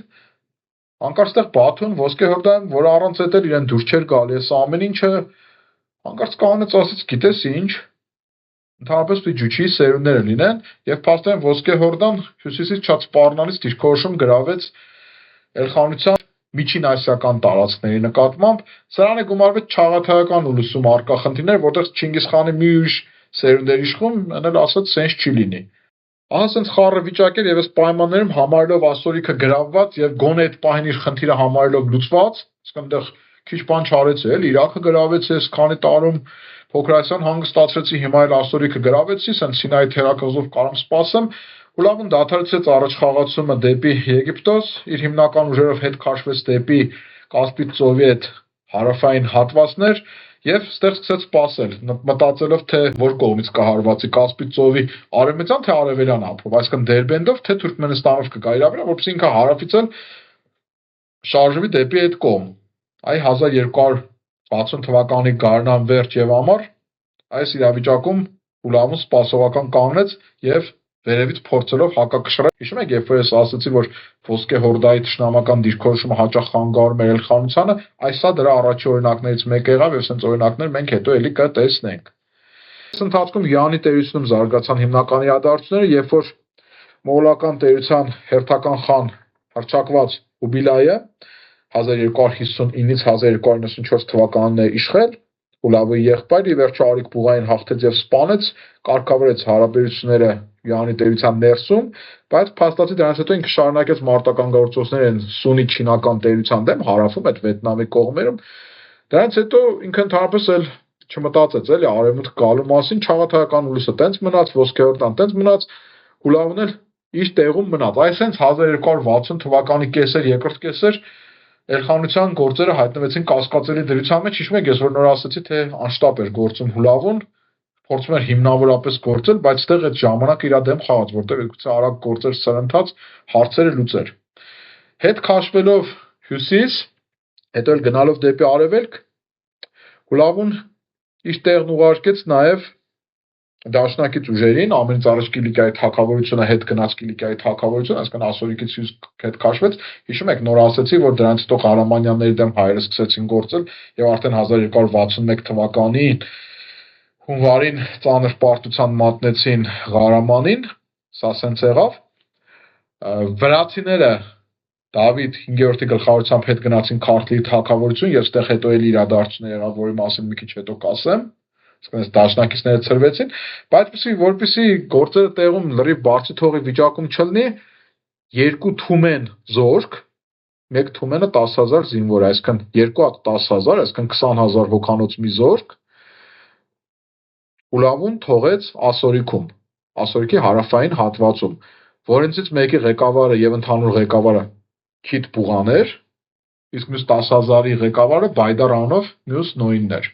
հանկարծ տեղ Բաթուն ոսկե հորդայում, որ առանց այդ էլ իրեն դուր չէր գալի, այս ամեն ինչը հանկարծ կանեց ասեց, գիտես ինչ, ընդհանրապես պիտի Ջուչիի սերունդները լինեն եւ փաստորեն ոսկե հորդան հյուսիսից շատ սպառնալից դիրքորոշում գրավեց Էլխանության միջին ասիական տարածքների նկատմամբ, սրան է գումարվեց Չաղաթայական ուլուսում արկա խնդիրներ, որտեղ Չինգիզ խանի մի ուրիշ սերունդեր իշխում, այնէլ ասած սենց չի լինի։ Ահա սենց խառը վիճակ էր եւ այս պայմաններում համարելով ասորիքը գրավված եւ գոնե այդ պահին իր խնդիրը համարելով լուծված, իսկ այնտեղ քիչ բան չարեցի, էլ Իրաքը գրավեցի, այս քանի տարում Փոքրասյան հանգստացրեցի, հիմա էլ ասորիքը գրավեցի, սենց Սինայի թերակղզով կարամ սպասեմ, Հուլավուն դադարեցրեց առաջխաղացումը դեպի Եգիպտոս, իր հիմնական ուժերով հետ քաշվեց դեպի Կասպից ծովի այդ հարավային հատվածներ եւ ստեղ սկսեց սպասել, մտածելով թե որ կողմից կհարվածի Կասպից ծովի արևմտյան թե արևելյան ափով, այսինքն Դերբենդով թե Թուրքմենստանով կգա իր վրա, որպեսզի ինքը հարավից էլ շարժվի դեպի այդ կողմ։ Այ 1260 թվականի գարնան վերջ եւ ամառ այս իրավիճակում Հուլավուն սպասողական կանգնեց եւ վերևից փորձելով հակակշռել։ Հիշում եք, երբ որ ես ասացի, որ ոսկե հորդայի ճշնամական դիրքորոշումը հաճախ խանգարում էր Էլխանությանը, այս սա դրա առաջի օրինակներից մեկը եղավ եւ ասենց օրինակներ մենք հետո էլի կտեսնենք։ Այս ընթացքում Յանի տերությունում զարգացան հիմնական իրադարձությունները, երբ որ մոնղոլական տերության հերթական խան հռչակված Հուբիլայը 1259-ից 1294 թվականներ իշխել, Հուլավի եղբայրը ի վերջո Արիք Բուղային հաղթեց եւ սպանեց, կարգավորեց հարաբերությունները Իրանի տերության ներսում, բայց փաստացի դրանից հետո ինքը շարունակեց մարտական գործողություններ սունի-չինական տերության դեմ հարավում այդ Վիետնամի կողմերում։ Դրանից հետո ինքը ընդհանրապես էլ չմտածեց էլի արևմուտք գալու մասին, Չաղաթայական ուլիսը տենց մնաց, Ոսկեհորդան տենց մնաց, Հուլավն էլ իր տեղում մնաց։ Այսինքն 1260 թվականի կեսեր, երկրորդ կեսեր Էլխանության գործերը հայտնվեցին կասկածելի դրության մեջ, հիշում եք, ես որ նոր ասացի, թե անշտապ էր գործում Հուլավուն, փորձում էր հիմնավորապես գործել, բայց այդտեղ այդ ժամանակ իր դեմ խաղաց, որտեղ գուցե արագ գործեր սրընթաց, հարցերը լուծեր։ Հետ քաշվելով հյուսիս, հետո էլ գնալով դեպի արևելք, Հուլավուն իր տեղն ուղարկեց նաև դաշնակից ուժերին, ամենից առաջ Կիլիկիայի թագավորությունը հետ գնաց Կիլիկիայի թագավորությունը, այսինքն ասորիկից հյուս հետ քաշվեց։ Հիշում եք, նոր ասացի, որ դրանից հետո Ղարամանյանների դեմ հայերը սկսեցին գործել եւ արդեն 1261 թվականի հունվարին ծանր պարտության մատնեցին Ղարամանին, սա սենց եղավ։ Վրացիները Դավիթ 5-րդի գլխավորությամբ հետ գնացին Քարթլիի թագավորություն եւ այդտեղ հետո էլ իրադարձություններ եղավ, որի մասին մի քիչ հետո կասեմ։ Այսինքն դաշնակիցները ծրվեցին, բայց որպեսզի գործերը տեղում լրիվ բարձի թողի վիճակում չլինի, երկու թումեն զորք, մեկ թումենը 10000 զինվոր, այսինքն երկու հատ 10000, այսինքն 20000 հոգանոց մի զորք Հուլավուն թողեց Ասորիքում, Ասորիկի հարավային հատվածում, որոնցից մեկի ղեկավարը եւ ընդհանուր ղեկավարը Քիթ Բուղան էր, իսկ մյուս 10000-ի ղեկավարը Բայդար անունով մյուս նոյնն էր։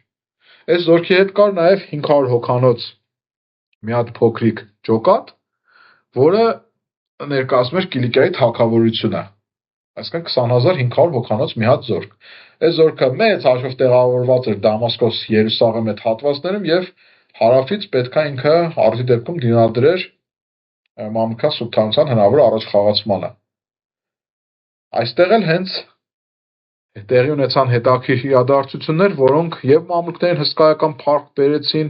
Այս զորքի հետ կար նաև 500 հոգանոց մի հատ փոքրիկ ջոկատ, որը ներկայացնում էր Կիլիկիայի թագավորությունը, այսինքն 20500 հոգանոց մի հատ զորք։ Այս զորքը մեծ հաշվով տեղավորված էր Դամասկոս Երուսաղեմ այդ հատվածներում եւ հարավից պետքա ինքը արդի դեպքում դիմադրեր Մամլուքյան սուլթանության հնարավոր առաջխաղացմանը։ Այստեղ էլ հենց տեղի ունեցան հետաքրքիր իրադարձություններ, որոնք եւ մամլուքներին հսկայական փառք բերեցին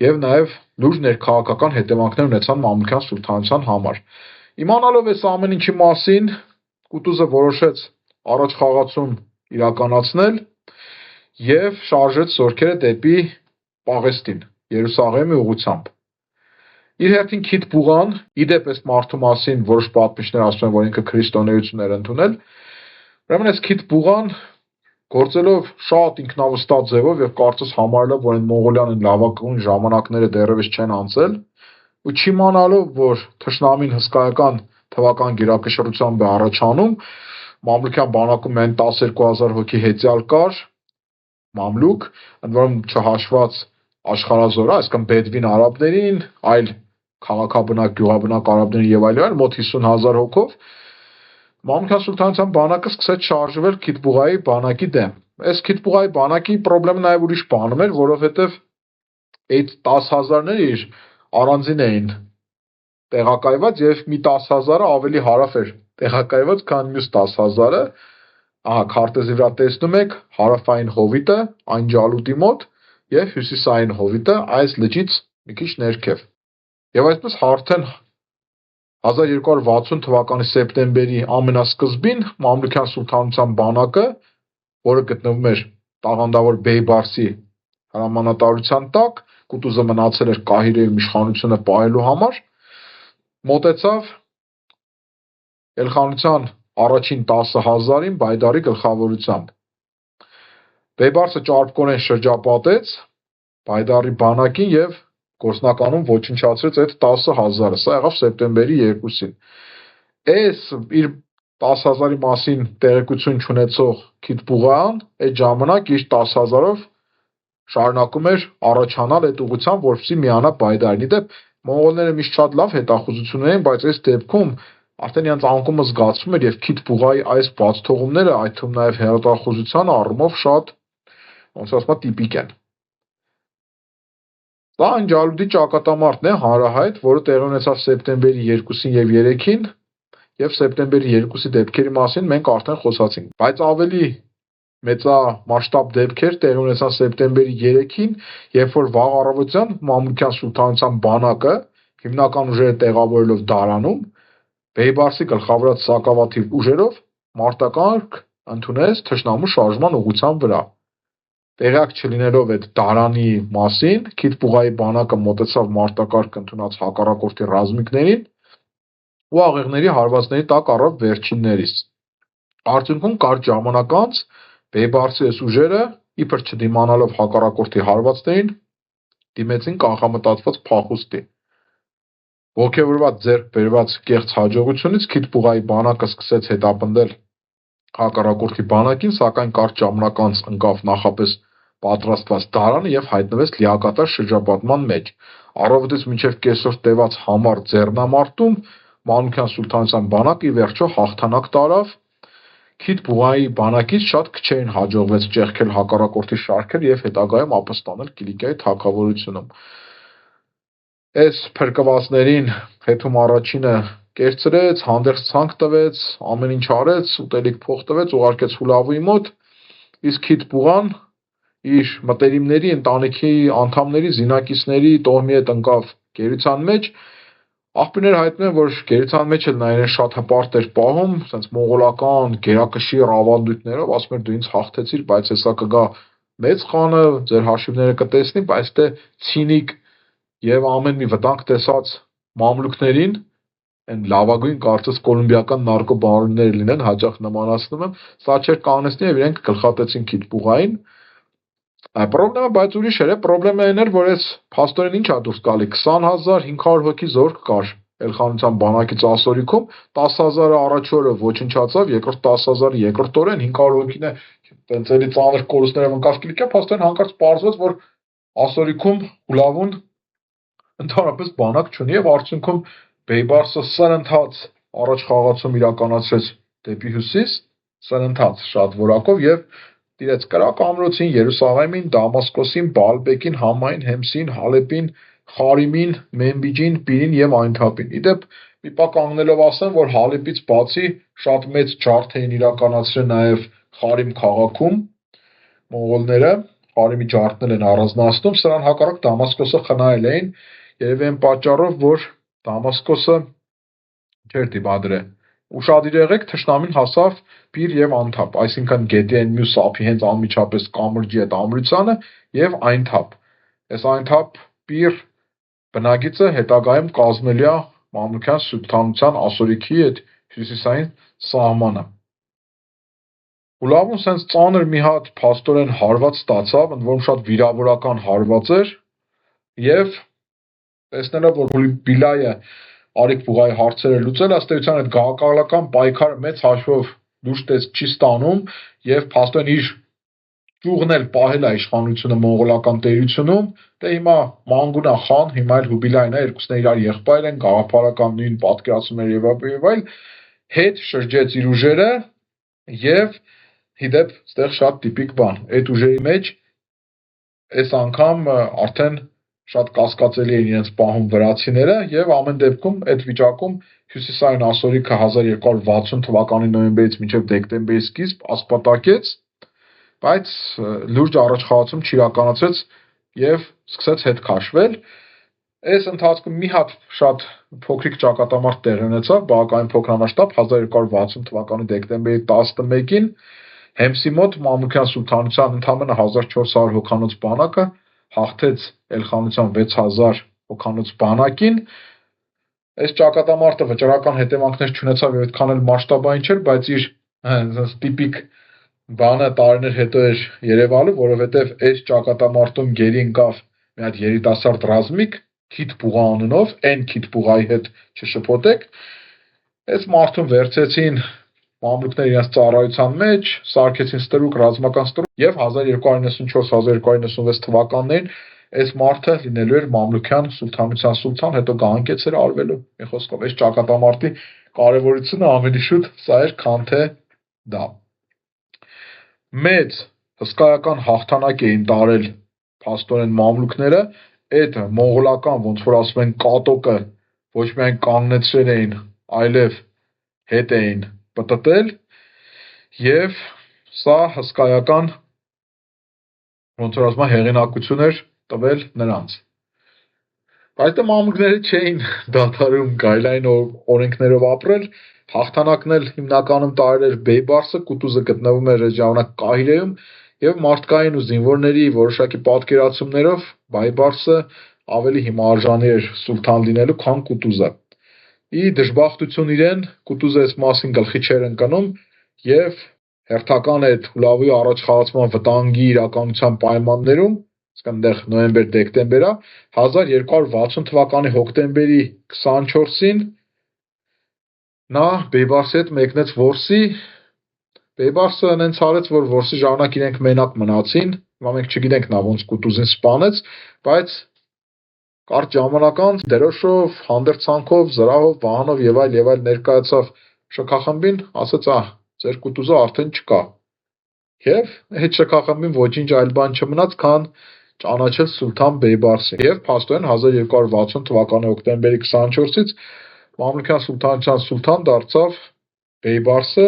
եւ նաեւ լուրջ ներքաղաքական հետևանքներ ունեցան Մամլուքյան սուլթանության համար։ Իմանալով այս ամեն ինչի մասին, Կուտուզը որոշեց առաջխաղացում իրականացնել եւ շարժեց զորքերը դեպի Պաղեստին, Երուսաղեմի ուղղությամբ։ Իր հերթին Քիթ Բուղան, իդեպ այս մարդու մասին որոշ պատմիչներ ասում են, որ ինքը քրիստոնեություն էր ընդունել, ուրեմն այս Քիթ Բուղան գործելով շատ ինքնավստահ ձևով եւ կարծես համարելով, որ այն Մոնղոլիան լավագույն ժամանակները դեռևս չեն անցել, ու չիմանալով, որ թշնամին հսկայական թվական գերակշռությամբ է առաջանում, Մամլուքյան բանակում այն 12000 հոգի հեծյալ կար, մամլուք, ընդ որում չհաշված աշխարհազորը, այսինքն բեդվին արաբներին, այլ քաղաքաբնակ, գյուղաբնակ արաբներին եւ այլն, մոտ 50000 հոգով Մամլուքյան սուլթանության բանակը սկսեց շարժվել Քիթ Բուղայի բանակի դեմ։ Այս Քիթ Բուղայի բանակի խնդրեմը նաեւ ուրիշ բանում էր, որովհետեւ այդ 10000-ները իր առանձին էին տեղակայված եւ մի 10000-ը ավելի հարավ էր տեղակայված, քան մյուս 10000-ը։ Ահա քարտեզի վրա տեսնում եք հարավային հովիտը, այն Ջալուտի մոտ եւ հյուսիսային հովիտը այս լճից մի քիչ ներքև։ Եվ այսպես արդեն 1260 թվականի սեպտեմբերի ամենասկզբին Մամլուքյան սուլթանության բանակը, որը գտնվում էր տաղանդավոր Բեյբարսի հրամանատարության տակ, Կուտուզը մնացել էր Կահիրեում իշխանությունը պահելու համար, մոտեցավ Էլխանության առաջին 10000-ին Բայդարի գլխավորությամբ։ Բեյբարսը ճարպկորեն շրջապատեց Բայդարի բանակին եւ գործնականում ոչնչացրեց այդ 10000-ը։ Սա եղավ սեպտեմբերի 2-ին։ Այս իր 10000-ի մասին տեղեկություն չունեցող Քիթ Բուղան այդ ժամանակ իր 10000-ով շարունակում էր առաջանալ այդ ուղղությամբ, որպեսզի միանա Բայդարին։ Իդեպ մոնղոլները միշտ շատ լավ հետախուզություն էին, բայց այս դեպքում արդեն իրենց անկումը զգացվում էր եւ Քիթ Բուղայի այս բացթողումները, այդ թվում նաեւ հետախուզության առումով շատ, ոնց ասում են, տիպիկ են։ Դա այն Ջալուտի ճակատամարտն է հանրահայտ, որը տեղի ունեցավ սեպտեմբերի 2-ին եւ 3-ին, եւ սեպտեմբերի 2-ի դեպքերի մասին մենք արդեն խոսացինք, բայց ավելի մեծամասշտաբ դեպքեր տեղի ունեցան սեպտեմբերի 3-ին, երբ որ վաղ առավոտյան Մամլուքյան սուլթանության բանակը հիմնական ուժերը տեղավորելով Դարանում, Բեյբարսի գլխավորած սակավաթիվ ուժերով մարտական ընդունեց թշնամու շարժման ուղղության վրա։ Տեղյակ չլինելով այդ դարանի մասին, Քիթ-Բուղայի բանակը մոտեցավ մարտակարգ ընդունած հակառակորդի ռազմիկներին ու աղեղների հարվածների տակ առավ վերջիններից։ Արդյունքում կարճ ժամանակ անց Բեյբարսի այս ուժերը, իբր չդիմանալով հակառակորդի հարվածներին, դիմեցին կանխամտածված փախուստի։ Ոգևորված ձեռք բերված կեղծ հաջողությունից Քիթ-Բուղայի բանակը սկսեց հետապնդել հակառակորդի բանակին, սակայն կարճ ժամանակ անց ընկավ նախապես պատրաստված դարանը եւ հայտնվեց լիակատար շրջապատման մեջ։ Առավոտից մինչև կեսօր տևած համառ ձեռնամարտում Մանուկյան սուլթանության բանակը ի վերջո հաղթանակ տարավ։ Քիթ-Բուղայի բանակից շատ քչերին հաջողվեց ճեղքել հակառակորդի շարքերը եւ հետագայում ապստանել Կիլիկիայի թագավորությունում։ Այս փրկվածներին հետում առաջինը կերծրեց, հանդերձ ցանկ տվեց, ամեն ինչ արեց, ուտելիք փող տվեց, ուղարկեց Հուլավուի մոտ, իսկ Քիթ-Բուղան իր մտերիմների, ընտանիքի անդամների, զինակիցների տոհմի հետ ընկավ գերության մեջ։ Աղբյուրները հայտնում են, որ գերության մեջ էլ նա իրեն շատ հպարտ էր պահում, ասենց մոնղոլական գերակշիռ ավանդույթներով, ասում էր դու ինձ հաղթեցիր, բայց հեսա կգա մեծ խանը, ձեր հաշիվները կտեսնի, բայց դե ցինիկ եւ ամեն մի վտանգ տեսած մամլուքներին, այն լավագույն կարծես կոլումբիական նարկոբարոնները լինեն, հաճախ նմանացնում եմ, սա չէր կանեցնի եւ իրենք գլխատեցին Քիթ-Բուղային։ Պրոբլեմը բայց ուրիշ էր, պրոբլեմը այն էր, որ այս փաստորեն ինչա դուրս գալի 20500 հոգի զորք կար Էլխանության բանակից ասորիքում, 10000-ը առաջ օրը ոչնչացավ, երկրորդ 10000-ը երկրորդ օրը, 500 հոգին է տենց էլի ծանր կորուստներով ընկավ Կիլիկիա, փաստորեն հանկարծ պարզվեց, որ ասորիքում Հուլավուն ընդհանրապես բանակ չունի եւ արդյունքում Բեյբարսը սրընթաց առաջ խաղացում իրականացրեց դեպի հյուսիս, սրընթաց շատ որակով եւ տիրեց կրակ ամրոցին, Երուսաղեմին, Դամասկոսին, Բալբեկին, Համային, Հեմսին, Հալեպին, Խարիմին, Մենբիջին, Պիրին եւ Այնթապին։ Իդեպ մի պա կանգնելով ասեմ, որ Հալեպից բացի շատ մեծ ջարդ էին իրականացրել նաեւ Խարիմ քաղաքում մոնղոլները, Խարիմի ջարդն են առանձնացնում, սրան հակառակ Դամասկոսը խնայել էին, երևի այն պատճառով, որ Դամասկոսը չէր դիմադրել։ Ուշադիր եղեք, թշնամին հասավ Պիր եւ Անթապ, այսինքն գետի այն մյուս ափի հենց անմիջապես կամրջի այդ ամրությանը եւ Այնթապ։ Այս Այնթապ Պիր բնագիծը հետագայում կազմել է Մամլուքյան սուլթանության ասորիքի այդ հյուսիսային սահմանը։ Հուլավուն սենց ծանր մի հատ փաստորեն հարված ստացավ, ընդ որում շատ վիրավորական հարված էր, եւ տեսնելով, որ Բիլայը Արիք Բուղայի հարցերը լուծել, ըստ էության այդ գաղակալական պայքարը մեծ հաշվով դուրս չի ստանում եւ փաստորեն իր ճյուղն էլ պահել է իշխանությունը մոնղոլական տերությունում, դե հիմա Մանգունա խան, հիմա էլ Հուբիլային է, երկուսն իրար եղբայր են, գաղափարական նույն պատկերացումներ եւ այլ, հետ շրջեց իր ուժերը եւ հիդեպ այդտեղ շատ տիպիկ բան, այդ ուժերի մեջ այս անգամ արդեն շատ կասկածելի էին իրենց պահում վրացիները եւ ամեն դեպքում այդ վիճակում հյուսիսային ասորիքը 1260 թվականի նոյեմբերից մինչև դեկտեմբերի սկիզբ ասպատակեց, բայց լուրջ առաջխաղացում չիրականացրեց եւ սկսեց հետ քաշվել։ Այս ընթացքում մի հատ շատ փոքրիկ ճակատամարտ տեղի ունեցավ, բավականին փոքրամասշտաբ 1260 թվականի դեկտեմբերի 11-ին Հեմսի մոտ Մամլուքյան սուլթանության ընդամենը 1400 հոգանոց բանակը հաղթեց Էլխանության 6000 հոգանոց բանակին։ Այս ճակատամարտը վճռական հետևանքներ չունեցավ եւ այդքան էլ մասշտաբային չէր, բայց իր տիպիկ բանը տարիներ հետո էր երևալու, որովհետեւ այս ճակատամարտում գերի ընկավ մի հատ երիտասարդ ռազմիկ Քիթ-Բուղա անունով, այն Քիթ-Բուղայի հետ չշփոթեք։ Այս մարդուն վերցեցին մամլուքները իրենց ծառայության մեջ, սարքեցին ստրուկ, ռազմական ստրուկ եւ 1294-1296 թվականներին այս մարդը լինելու էր Մամլուքյան սուլթանության սուլթան, հետո գանկեցեր արվելու։ Մի խոսքով, այս ճակատամարտի կարևորությունը ավելի շուտ սա էր, քան թե դա։ Մեծ հսկայական հաղթանակ էին տարել փաստորեն մամլուքները, այդ մոնղոլական, ոնց որ ասում են, կատոկը ոչ միայն կանգնեցրել էին, այլև հետ էին պտտել եւ սա հսկայական, ոնց որ ասում են, հեղինակություն էր տվել նրանց։ Բայց դե մամուկները չէին դադարում գայլային օրենքներով ապրել, հաղթանակն էլ հիմնականում տարել էր Բեյբարսը, Կուտուզը գտնվում էր այդ ժամանակ Կահիրեում եւ մարդկային ու զինվորների որոշակի պատկերացումներով Բայբարսը ավելի հիմարժանի էր սուլթան լինելու, քան Կուտուզը։ Ի դժբախտություն իրեն Կուտուզը այս մասին գլխի չէր ընկնում եւ հերթական այդ Հուլավուի առաջխաղացման վտանգի իրականության պայմաններում, իսկ այնտեղ նոյեմբեր-դեկտեմբեր է, 1260 թվականի հոկտեմբերի 24-ին նա Բեյբարսի հետ մեկնեց որսի։ Բեյբարսը նենց արեց, որ որսի ժամանակ իրենք մենակ մնացին։ Հիմա մենք չգիտենք նա ոնց Կուտուզին սպանեց, բայց կարճ ժամանակ անց դերոշով, հանդերձանքով, զրահով, վահանով եւ այլ ներկայացավ շքախմբին, ասաց՝ ձեր Կուտուզը արդեն չկա։ Եվ այդ շքախմբին ոչինչ այլ բան չմնաց, քան ճանաչել Սուլթան Բեյբարսին։ Եվ փաստորեն 1260 թվականի հոկտեմբերի 24-ից Մամլուքյան սուլթանության սուլթան դարձավ Բեյբարսը,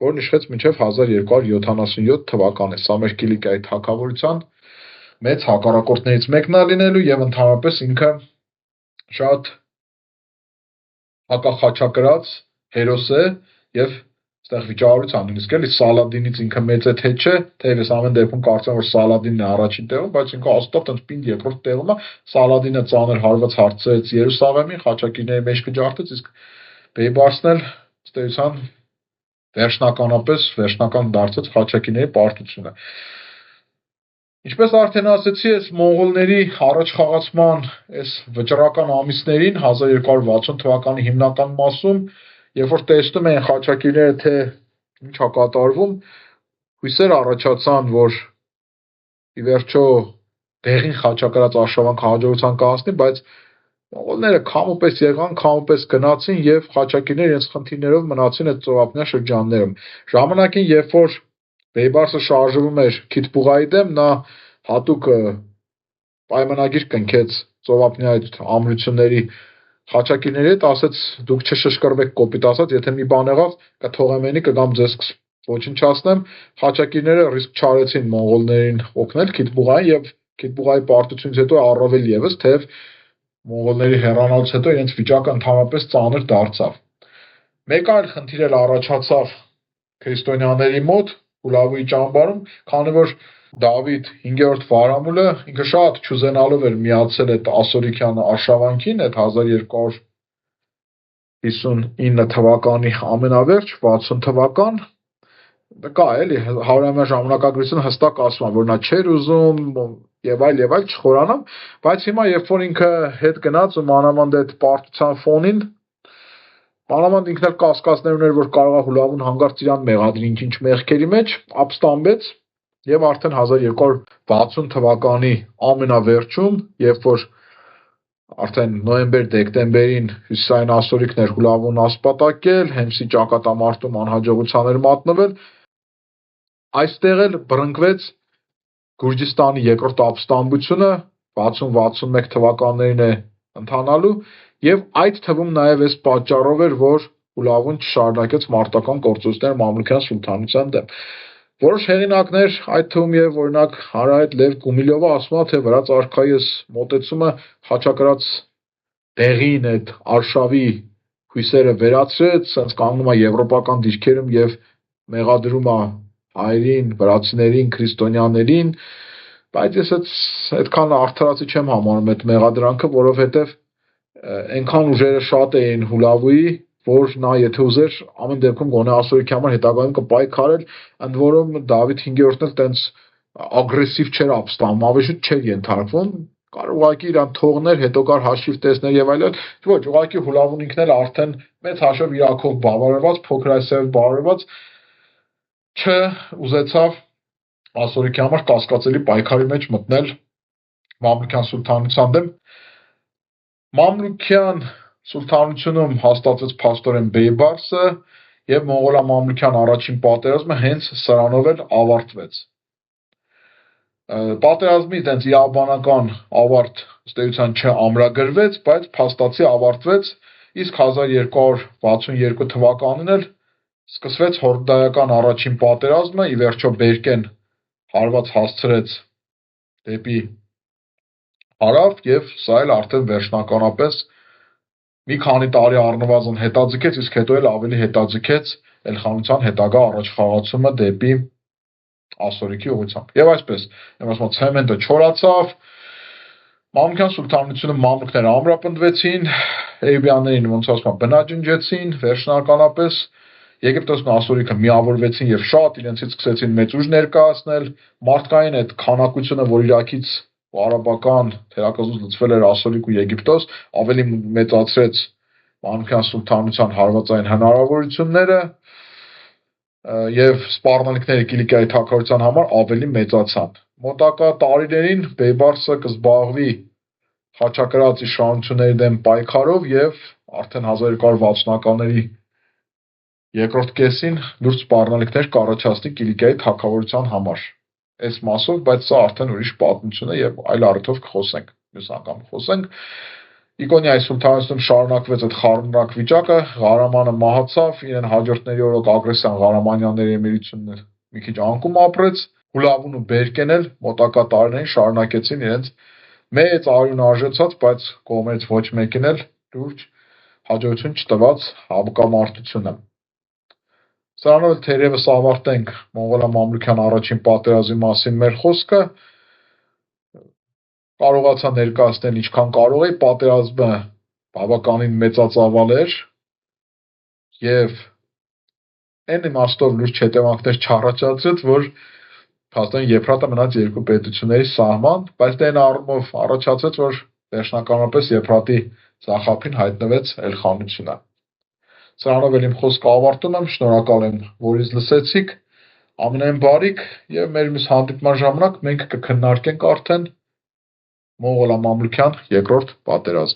որն իշխեց մինչև 1277 թվականը։ Սա մեր Կիլիկիայի թագավորության մեծ հակառակորդներից մեկն է լինելու եւ ընդհանրապես ինքը շատ հակախաչակրած հերոս է եւ այստեղ վիճահարույց նույնիսկ էլի Սալադինից ինքը մեծ է թե չէ, թեև ես ամեն դեպքում կարծեմ որ Սալադինն է առաջին տեղում, բայց ինքը հաստատ այնպես պինդ երկրորդ տեղում է։ Սալադինը ծանր հարված հարցրեց Երուսաղեմին, խաչակիրների մեջ կջարդեց, իսկ Բեյբարսն էլ ըստ էության վերջնական դարձած խաչակիրների պարտությունը։ Ինչպես արդեն ասացի, այս մոնղոլների առաջխաղացման այս վճռական ամիսներին 1260 թվականի հիմնական մասում, երբ որ տեսնում էին խաչակիրները, թե ինչ է կատարվում, հույսեր առաջացան, որ ի վերջո դեղին խաչակրած արշավանքը հաջողության կհասնի, բայց մոնղոլները քամուպես եղան, քամուպես գնացին եւ խաչակիրները իրենց խնդիրներով մնացին այդ ծովափնյա շրջաններում։ Ժամանակին, երբ որ Բեյբարսը շարժվում էր Քիթբուղայի դեմ, նա հատուկ պայմանագիր կնքեց ծովափնյա այդ ամրությունների խաչակիրների հետ, ասաց դուք չշշկրվեք, կոպիտ ասած, եթե մի բան եղավ, կթողեմ ენი, կգամ ձեզ ոչնչացնեմ։ Խաչակիրները ռիսկ չարեցին մոնղոլներին օգնել Քիթբուղային եւ Քիթբուղայի պարտությունից հետո առավել եւս, թեև մոնղոլների հեռանալուց հետո իրենց վիճակը ընդհանրապես ծանր դարձավ։ Մեկ այլ խնդիր էլ առաջացավ քրիստոնյաների մոտ Հուլավուի ճամբարում, քանի որ Դավիթ 5-րդ Վարամուլը ինքը շատ չուզենալով էր միացել այդ ասորիկյան արշավանքին, այդ 1259 թվականի ամենավերջ 60 թվական, կա էլի հարյուրամյա ժամանակագրություն հստակ ասում է, որ նա չէր ուզում եւ այլ չխորանամ, բայց հիմա երբ որ ինքը հետ գնաց ու մանավանդ այդ պարտության ֆոնին, մանավանդ ինքն էլ կասկածներ ուներ, որ կարող է Հուլավուն հանգարց իրան մեղադրի ինչ մեղքերի մեջ, ապստամբեց եւ արդեն 1260 թվականի ամենավերջում, երբ որ արդեն նոյեմբեր-դեկտեմբերին հյուսիսային ասորիկներ Հուլավուն ասպատակել, Հեմսի ճակատամարտում անհաջողության էր մատնվել, այստեղ էլ բռնկվեց Գուրջիստանի երկրորդ ապստամբությունը 60-61 թվականներին է ընթանալու եւ այդ թվում նաեւ այս պատճառով էր, որ Հուլավուն չշարունակեց մարտական գործողություններ Մամլուքյան սուլթանության դեմ։ Որոշ հեղինակներ, այդ թվում եւ օրինակ Հարայետ Լև Գումիլյովը ասում է, թե վրաց արքայի այս մոտեցումը խաչակրած դեղին այդ արշավի հույսերը վերացրեց, sense կանգնում է եվրոպական դիրքերում եւ մեղադրում է հայերին, վրացիներին, քրիստոնյաներին, բայց ես այդքան արդարացի չեմ համարում այդ մեղադրանքը, որովհետեւ այնքան ուժերը շատ էին Հուլավուի, որ նա եթե ուզեր ամեն դեպքում գոնե ասորիքի համար հետագայում կպայքարեր, ընդ որում Դավիթ 5-րդն էլ տենց ագրեսիվ չէր ապստամբում, ավելի շուտ չէր ենթարկվում, կարող ուղղակի իրան թողներ, հետո կար հաշիվ տեսներ եւ այլն, ոչ, ուղղակի Հուլավուն ինքն էլ արդեն մեծ հաշվով Իրաքով բավարարված, փոքր Ասիայով բավարարված չուզեցավ ասորիքի համար կասկածելի պայքարի մեջ մտնել Մամլուքյան սուլթանության դեմ։ Մամլուքյան սուլթանությունում հաստատվեց փաստորեն Բեյբարսը եւ մոնղոլա-մամլուքյան առաջին պատերազմը հենց սրանով էլ ավարտվեց։ Պատերազմի տենց իրավաբանական ավարտ ըստ էության չամրագրվեց, բայց փաստացի ավարտվեց, իսկ 1262 թվականին էլ սկսվեց հորդայական առաջին պատերազմը, ի վերջո Բերկեն հարված հասցրեց դեպի արավ եւ սա էլ արդեն վերջնականապես մի քանի տարի առնվազն հետաձգեց, իսկ հետո էլ ավելի հետաձգեց Էլխանության հետագա առաջխաղացումը դեպի ասորիքի ուղղությամբ։ Եվ այսպես, եմ ասում, ցեմենտը չորացավ, Մամլուքյան սուլթանությունը մամլուքները ամրապնդվեցին, Էյուբյաններին ոնց ասում, բնաջնջեցին, վերջնականապես Եգիպտոսն ու ասորիքը միավորվեցին եւ շատ իրենցից սկսեցին մեծ ուժ ներկայացնել, մարդկային այդ քանակությունը, որ Իրաքից ու արաբական թերակղզուց լցվել էր ասորիկ ու Եգիպտոս, ավելի մեծացրեց Մամլուքյան սուլթանության հարվածային հնարավորությունները եւ սպառնալիքները Կիլիկիայի թագավորության համար ավելի մեծացան։ Մոտակա տարիներին Բեյբարսը կզբաղվի խաչակրաց իշխանությունների դեմ պայքարով եւ արդեն 1260-ականների երկրորդ կեսին լուրջ սպառնալիքներ կառաջացնի Կիլիկիայի թագավորության համար։ Այս մասով, բայց սա արդեն ուրիշ պատմություն է եւ այլ առիթով կխոսենք, մյուս անգամ խոսենք։ Իկոնիայի սուլթանությունում շարունակվեց այդ խառնուրակ վիճակը, Ղարամանը մահացավ, իրեն հաջորդների օրոք ագրեսիան Ղարամանյանների էմիրությունն մի քիչ անկում ապրեց, Հուլավուն ու Բերկեն էլ մոտակա տարիներին շարունակեցին իրենց մեծ արյուն արժեցած, բայց կողմերից ոչ մեկին էլ լուրջ հաջողություն չտված հավկամարտությունը։ Սրանով էլ թերևս ավարտենք Մոնղոլա-մամլուքյան առաջին պատերազմի մասին մեր խոսքը։ Կարողացա ներկայացնել ինչքան կարող էի, պատերազմը բավականին մեծածավալ էր եւ այն իմաստով լուրջ հետևանքներ չառաջացրեց, որ փաստորեն Եփրատը մնաց երկու պետությունների սահման, բայց դեն առումով առաջացեց, որ վերջնականապես Եփրատի ծախապին հայտնվեց Էլխանությունը։ Սրանով էլ իմ խոսքը ավարտում եմ, շնորհակալ եմ, որ ինձ լսեցիք, ամենայն բարիք եւ մեր մյուս հանդիպման ժամանակ մենք կքննարկենք արդեն Մոնղոլա-մամլուքյան երկրորդ պատերազմը։